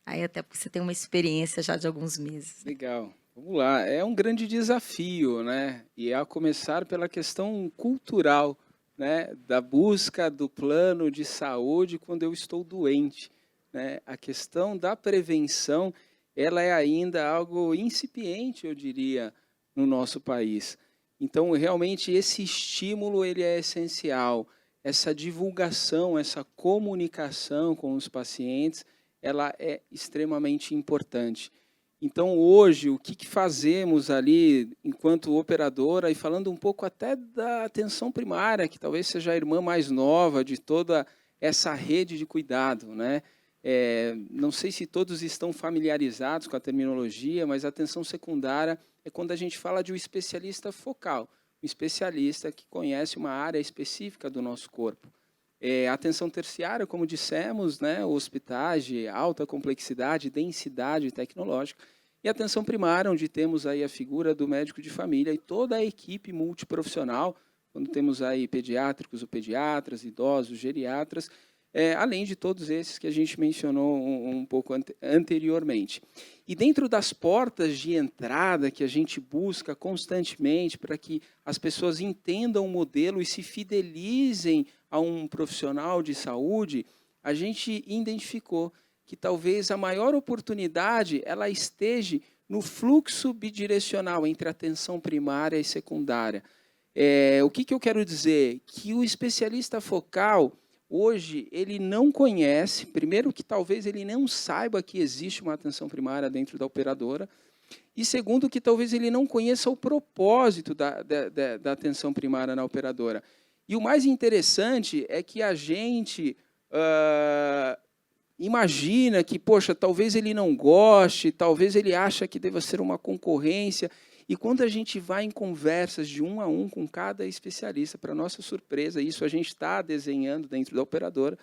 Aí até porque você tem uma experiência já de alguns meses. Legal. Vamos lá. É um grande desafio, né? E a começar pela questão cultural, né? Da busca do plano de saúde quando eu estou doente, né? A questão da prevenção, ela é ainda algo incipiente, eu diria, no nosso país. Então, realmente, esse estímulo ele é essencial. essa divulgação, essa comunicação com os pacientes, ela é extremamente importante. Então, hoje, o que fazemos ali, enquanto operadora, e falando um pouco até da atenção primária, que talvez seja a irmã mais nova de toda essa rede de cuidado, né? Não sei se todos estão familiarizados com a terminologia, mas a atenção secundária é quando a gente fala de um especialista focal, um especialista que conhece uma área específica do nosso corpo. A atenção terciária, como dissemos, né, hospitais de alta complexidade, densidade tecnológica, e a atenção primária, onde temos aí a figura do médico de família e toda a equipe multiprofissional, quando temos aí pediátricos ou pediatras, idosos, geriatras, além de todos esses que a gente mencionou um pouco anteriormente. E dentro das portas de entrada que a gente busca constantemente para que as pessoas entendam o modelo e se fidelizem a um profissional de saúde, a gente identificou que talvez a maior oportunidade ela esteja no fluxo bidirecional entre atenção primária e secundária. O que eu quero dizer? Que o especialista focal, hoje, ele não conhece, primeiro que talvez ele não saiba que existe uma atenção primária dentro da operadora, e segundo que talvez ele não conheça o propósito da atenção primária na operadora. E o mais interessante é que a gente imagina que, poxa, talvez ele não goste, talvez ele acha que deva ser uma concorrência. E quando a gente vai em conversas de 1 a 1 com cada especialista, para nossa surpresa, isso a gente está desenhando dentro da operadora,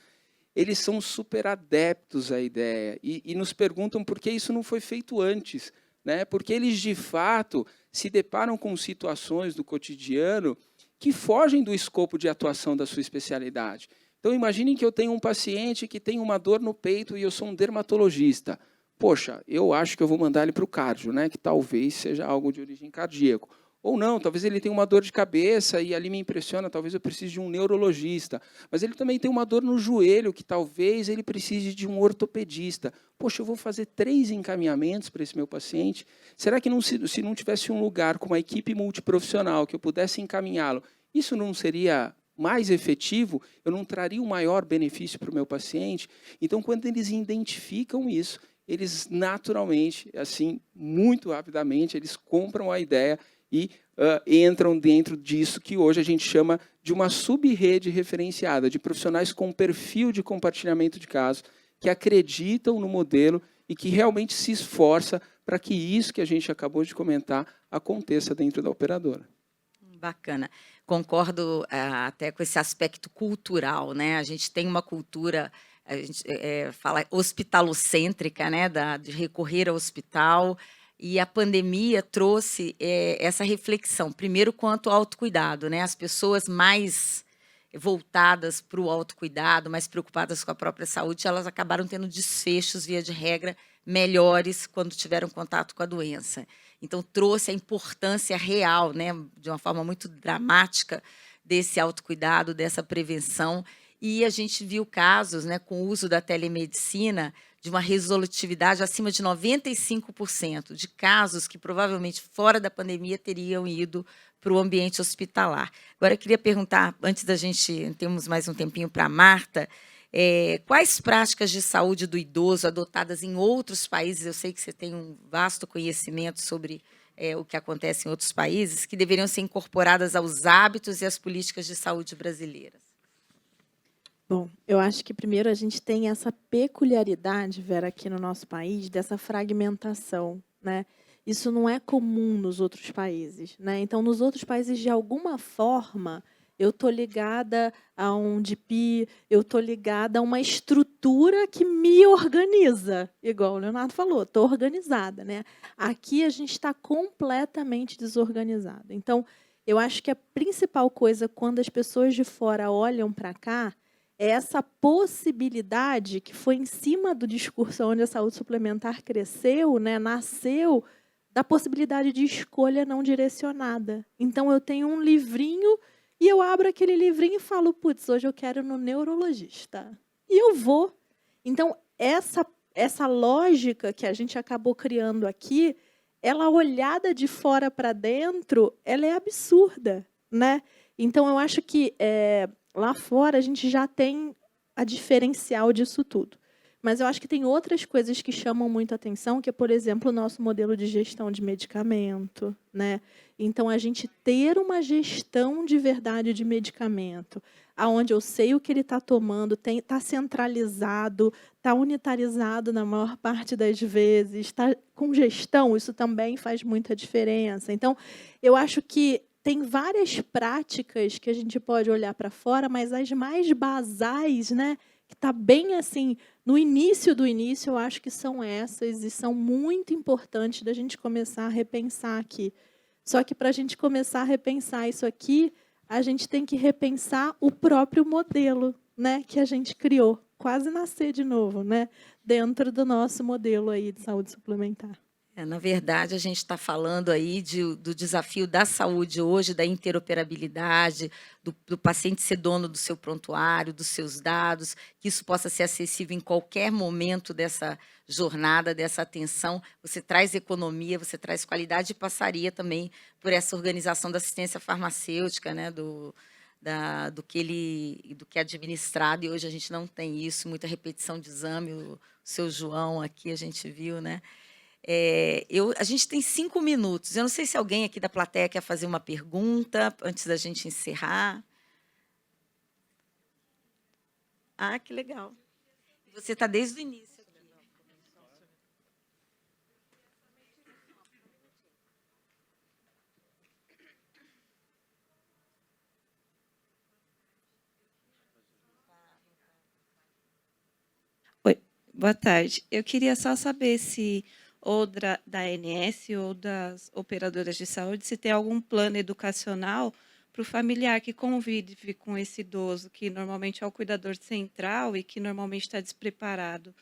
eles são super adeptos à ideia e nos perguntam por que isso não foi feito antes, né? Porque eles, de fato, se deparam com situações do cotidiano que fogem do escopo de atuação da sua especialidade. Então, imaginem que eu tenho um paciente que tem uma dor no peito e eu sou um dermatologista. Poxa, eu acho que eu vou mandar ele para o cardio, né? Que talvez seja algo de origem cardíaca. Ou não, talvez ele tenha uma dor de cabeça e ali me impressiona, talvez eu precise de um neurologista. Mas ele também tem uma dor no joelho, que talvez ele precise de um ortopedista. Poxa, eu vou fazer 3 encaminhamentos para esse meu paciente? Será que se não tivesse um lugar com uma equipe multiprofissional que eu pudesse encaminhá-lo, isso não seria mais efetivo? Eu não traria um maior benefício para o meu paciente? Então, quando eles identificam isso, eles naturalmente, assim, muito rapidamente, eles compram a ideia e entram dentro disso que hoje a gente chama de uma sub-rede referenciada, de profissionais com perfil de compartilhamento de casos, que acreditam no modelo e que realmente se esforça para que isso que a gente acabou de comentar aconteça dentro da operadora. Bacana. Concordo até com esse aspecto cultural, né? A gente tem uma cultura, a gente fala hospitalocêntrica, né? De recorrer ao hospital, e a pandemia trouxe essa reflexão, primeiro quanto ao autocuidado, né? As pessoas mais voltadas para o autocuidado, mais preocupadas com a própria saúde, elas acabaram tendo desfechos, via de regra, melhores quando tiveram contato com a doença. Então, trouxe a importância real, né, de uma forma muito dramática, desse autocuidado, dessa prevenção. E a gente viu casos, né, com o uso da telemedicina, de uma resolutividade acima de 95%, de casos que provavelmente fora da pandemia teriam ido para o ambiente hospitalar. Agora, eu queria perguntar, antes da gente, temos mais um tempinho para a Marta, quais práticas de saúde do idoso adotadas em outros países, eu sei que você tem um vasto conhecimento sobre o que acontece em outros países, que deveriam ser incorporadas aos hábitos e às políticas de saúde brasileiras? Bom, eu acho que primeiro a gente tem essa peculiaridade, Vera, aqui no nosso país, dessa fragmentação, né? Isso não é comum nos outros países, né? Então, nos outros países, de alguma forma, eu estou ligada a um DP, eu estou ligada a uma estrutura que me organiza, igual o Leonardo falou, estou organizada, né? Aqui a gente está completamente desorganizado. Então, eu acho que a principal coisa, quando as pessoas de fora olham para cá, é essa possibilidade que foi em cima do discurso onde a saúde suplementar cresceu, né, nasceu da possibilidade de escolha não direcionada. Então, eu tenho um livrinho e eu abro aquele livrinho e falo, putz, hoje eu quero ir no neurologista. E eu vou. Então, essa lógica que a gente acabou criando aqui, ela olhada de fora para dentro, ela é absurda, né? Então, eu acho que Lá fora, a gente já tem a diferencial disso tudo. Mas eu acho que tem outras coisas que chamam muito a atenção, que é, por exemplo, o nosso modelo de gestão de medicamento, né? Então, a gente ter uma gestão de verdade de medicamento, aonde eu sei o que ele está tomando, está centralizado, está unitarizado na maior parte das vezes, está com gestão, isso também faz muita diferença. Então, eu acho que tem várias práticas que a gente pode olhar para fora, mas as mais basais, né, que está bem assim, no início do início, eu acho que são essas, e são muito importantes da gente começar a repensar aqui. Só que, para a gente começar a repensar isso aqui, a gente tem que repensar o próprio modelo, né, que a gente criou, quase nascer de novo, né, dentro do nosso modelo aí de saúde suplementar. Na verdade, a gente está falando aí do desafio da saúde hoje, da interoperabilidade, do paciente ser dono do seu prontuário, dos seus dados, que isso possa ser acessível em qualquer momento dessa jornada, dessa atenção. Você traz economia, você traz qualidade e passaria também por essa organização da assistência farmacêutica, né, do que é administrado, e hoje a gente não tem isso, muita repetição de exame, o seu João aqui a gente viu, né? A gente tem 5 minutos. Eu não sei se alguém aqui da plateia quer fazer uma pergunta antes da gente encerrar. Ah, que legal. Você está desde o início aqui. Oi, boa tarde. Eu queria só saber se ou da ANS ou das operadoras de saúde, se tem algum plano educacional para o familiar que convive com esse idoso, que normalmente é o cuidador central e que normalmente está despreparado,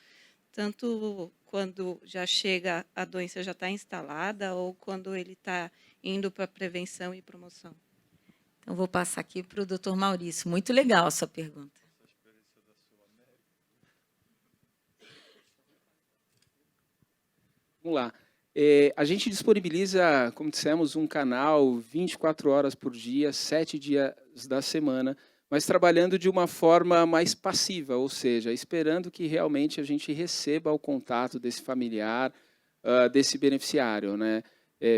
tanto quando já chega, a doença já está instalada, ou quando ele está indo para prevenção e promoção. Então, vou passar aqui para o doutor Maurício. Muito legal a sua pergunta. Vamos lá. A gente disponibiliza, como dissemos, um canal 24 horas por dia, 7 dias da semana, mas trabalhando de uma forma mais passiva, ou seja, esperando que realmente a gente receba o contato desse familiar, desse beneficiário, né?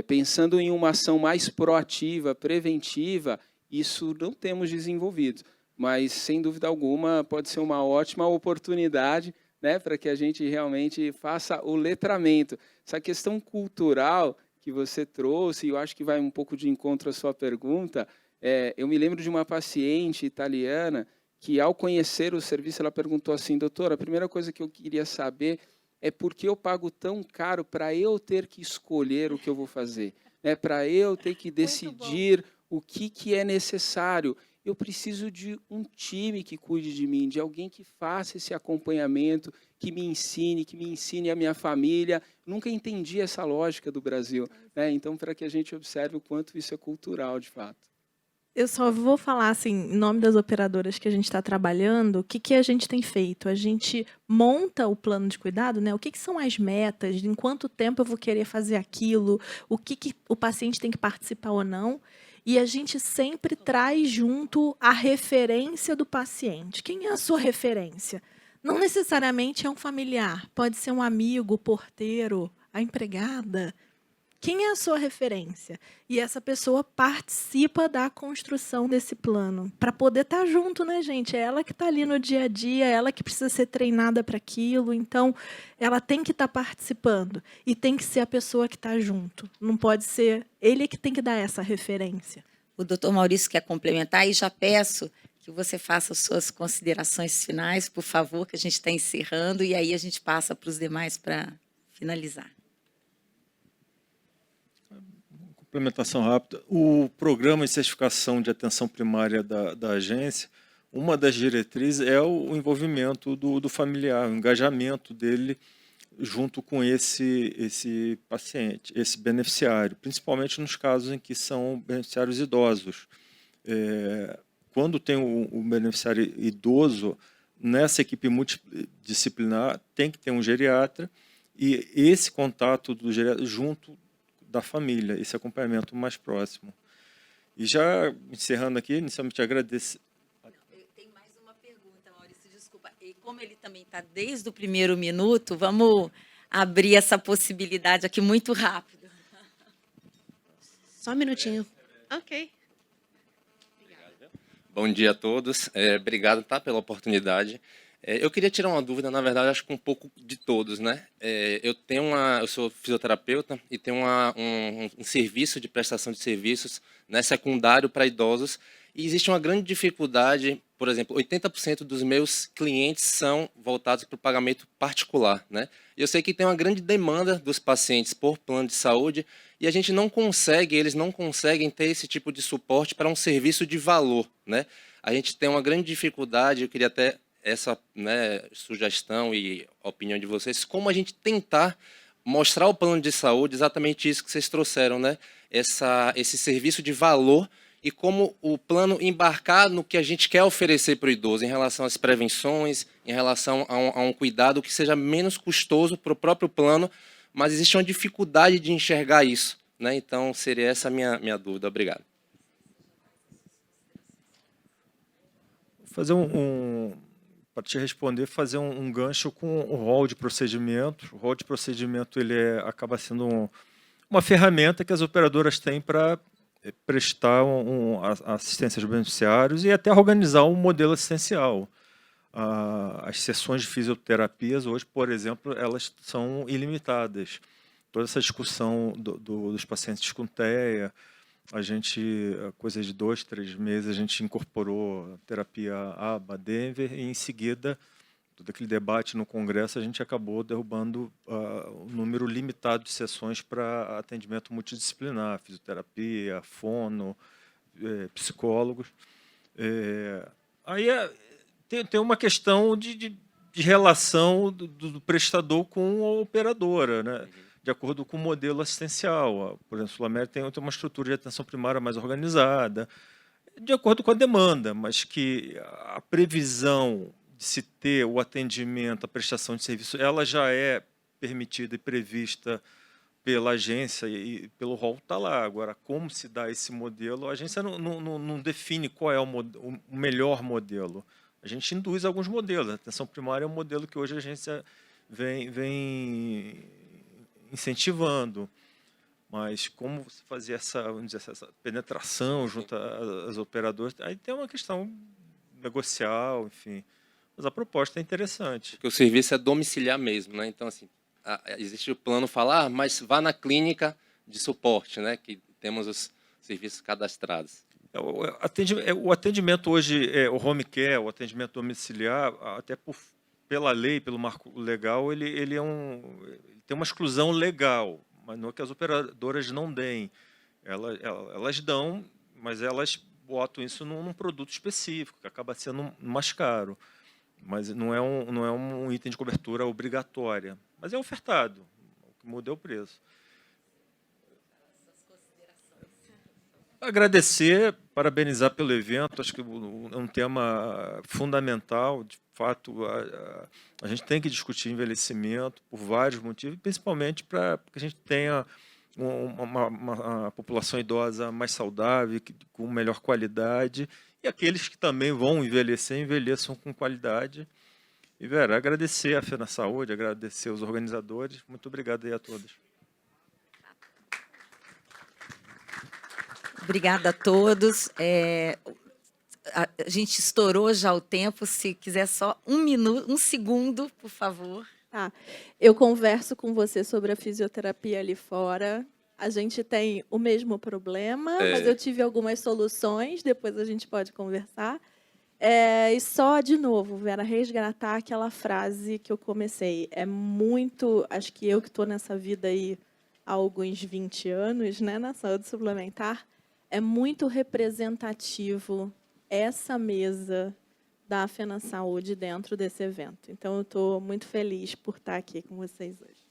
Pensando em uma ação mais proativa, preventiva, isso não temos desenvolvido, mas, sem dúvida alguma, pode ser uma ótima oportunidade, né, para que a gente realmente faça o letramento. Essa questão cultural que você trouxe, e eu acho que vai um pouco de encontro à sua pergunta, eu me lembro de uma paciente italiana que, ao conhecer o serviço, ela perguntou assim: doutora, a primeira coisa que eu queria saber é por que eu pago tão caro para eu ter que escolher o que eu vou fazer, né, para eu ter que decidir o que é necessário. Eu preciso de um time que cuide de mim, de alguém que faça esse acompanhamento, que me ensine a minha família. Nunca entendi essa lógica do Brasil, né? Então, para que a gente observe o quanto isso é cultural, de fato. Eu só vou falar, assim, em nome das operadoras que a gente está trabalhando, o que a gente tem feito? A gente monta o plano de cuidado, né? O que são as metas, em quanto tempo eu vou querer fazer aquilo, o que o paciente tem que participar ou não. E a gente sempre traz junto a referência do paciente. Quem é a sua referência? Não necessariamente é um familiar, pode ser um amigo, o porteiro, a empregada. Quem é a sua referência? E essa pessoa participa da construção desse plano, para poder estar junto, né, gente? É ela que está ali no dia a dia, é ela que precisa ser treinada para aquilo, então ela tem que estar participando e tem que ser a pessoa que está junto. Não pode ser ele que tem que dar essa referência. O doutor Maurício quer complementar, e já peço que você faça as suas considerações finais, por favor, que a gente está encerrando, e aí a gente passa para os demais para finalizar. Complementação rápida. O programa de certificação de atenção primária da agência, uma das diretrizes é o envolvimento do familiar, o engajamento dele junto com esse paciente, esse beneficiário, principalmente nos casos em que são beneficiários idosos. Quando tem o beneficiário idoso, nessa equipe multidisciplinar tem que ter um geriatra, e esse contato do geriatra junto da família, esse acompanhamento mais próximo. E já encerrando aqui, inicialmente agradeço. como ele também está desde o primeiro minuto, vamos abrir essa possibilidade aqui muito rápido. Só um minutinho. Ok. Bom dia a todos. Obrigado, tá, pela oportunidade. Eu queria tirar uma dúvida, na verdade, acho que um pouco de todos, né? Eu sou fisioterapeuta e tenho um serviço de prestação de serviços, né, secundário para idosos. E existe uma grande dificuldade, por exemplo, 80% dos meus clientes são voltados para o pagamento particular, né? E eu sei que tem uma grande demanda dos pacientes por plano de saúde e a gente não consegue, eles não conseguem ter esse tipo de suporte para um serviço de valor, né? A gente tem uma grande dificuldade, eu queria até essa, né, sugestão e opinião de vocês, como a gente tentar mostrar ao plano de saúde exatamente isso que vocês trouxeram, né? Esse serviço de valor e como o plano embarcar no que a gente quer oferecer para o idoso em relação às prevenções, em relação a um cuidado que seja menos custoso para o próprio plano, mas existe uma dificuldade de enxergar isso, né? Então, seria essa a minha dúvida. Obrigado. Fazer para te responder, fazer um gancho com o rol de procedimento. O rol de procedimento acaba sendo uma ferramenta que as operadoras têm para prestar assistência aos beneficiários e até organizar um modelo assistencial. As sessões de fisioterapias hoje, por exemplo, elas são ilimitadas. Toda essa discussão dos pacientes com TEA, coisa de 2, 3 meses, a gente incorporou a terapia ABA, Denver, e em seguida, todo aquele debate no Congresso, a gente acabou derrubando um número limitado de sessões para atendimento multidisciplinar, fisioterapia, fono, psicólogos. Aí tem uma questão de relação do prestador com a operadora, né? De acordo com o modelo assistencial. Por exemplo, a Sul-América tem uma estrutura de atenção primária mais organizada, de acordo com a demanda, mas que a previsão de se ter o atendimento, a prestação de serviço, ela já é permitida e prevista pela agência e pelo rol está lá. Agora, como se dá esse modelo, a agência não define qual é o melhor modelo. A gente induz alguns modelos. A atenção primária é um modelo que hoje a agência vem incentivando. Mas como você fazer essa penetração junto às operadoras, aí tem uma questão negocial, enfim. Mas a proposta é interessante. Porque o serviço é domiciliar mesmo, né? Então, assim, existe o plano falar, mas vá na clínica de suporte, né? Que temos os serviços cadastrados. O atendimento hoje, o home care, o atendimento domiciliar, até pela lei, pelo marco legal, ele tem uma exclusão legal, mas não é que as operadoras não deem. Elas dão, mas elas botam isso num produto específico, que acaba sendo mais caro. Mas não é um item de cobertura obrigatória. Mas é ofertado. O que muda é o preço. Agradecer, parabenizar pelo evento. Acho que é um tema fundamental. De fato, a gente tem que discutir envelhecimento por vários motivos, principalmente para que a gente tenha uma população idosa mais saudável, com melhor qualidade, e aqueles que também vão envelheçam com qualidade. E, Vera, agradecer a FENA Saúde, agradecer os organizadores. Muito obrigado aí a todos. Obrigada a todos. A gente estourou já o tempo. Se quiser só um segundo, por favor. Tá. Eu converso com você sobre a fisioterapia ali fora. A gente tem o mesmo problema, mas eu tive algumas soluções, depois a gente pode conversar. E só, de novo, Vera, resgatar aquela frase que eu comecei. É muito, acho que eu que estou nessa vida aí há alguns 20 anos, né, na saúde suplementar, é muito representativo essa mesa da FENA Saúde dentro desse evento. Então, eu estou muito feliz por estar aqui com vocês hoje.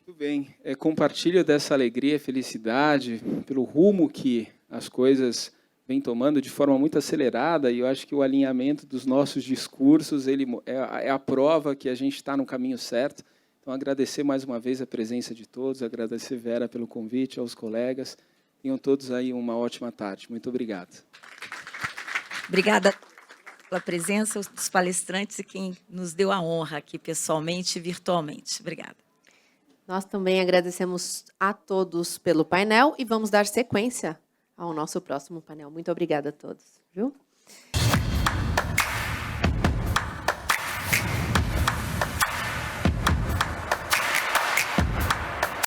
Muito bem. Compartilho dessa alegria, felicidade, pelo rumo que as coisas vêm tomando de forma muito acelerada, e eu acho que o alinhamento dos nossos discursos é a prova que a gente está no caminho certo. Então, agradecer mais uma vez a presença de todos, agradecer, Vera, pelo convite, aos colegas. Tenham todos aí uma ótima tarde. Muito obrigado. Obrigada pela presença dos palestrantes e quem nos deu a honra aqui pessoalmente e virtualmente. Obrigada. Nós também agradecemos a todos pelo painel e vamos dar sequência ao nosso próximo painel. Muito obrigada a todos. Viu?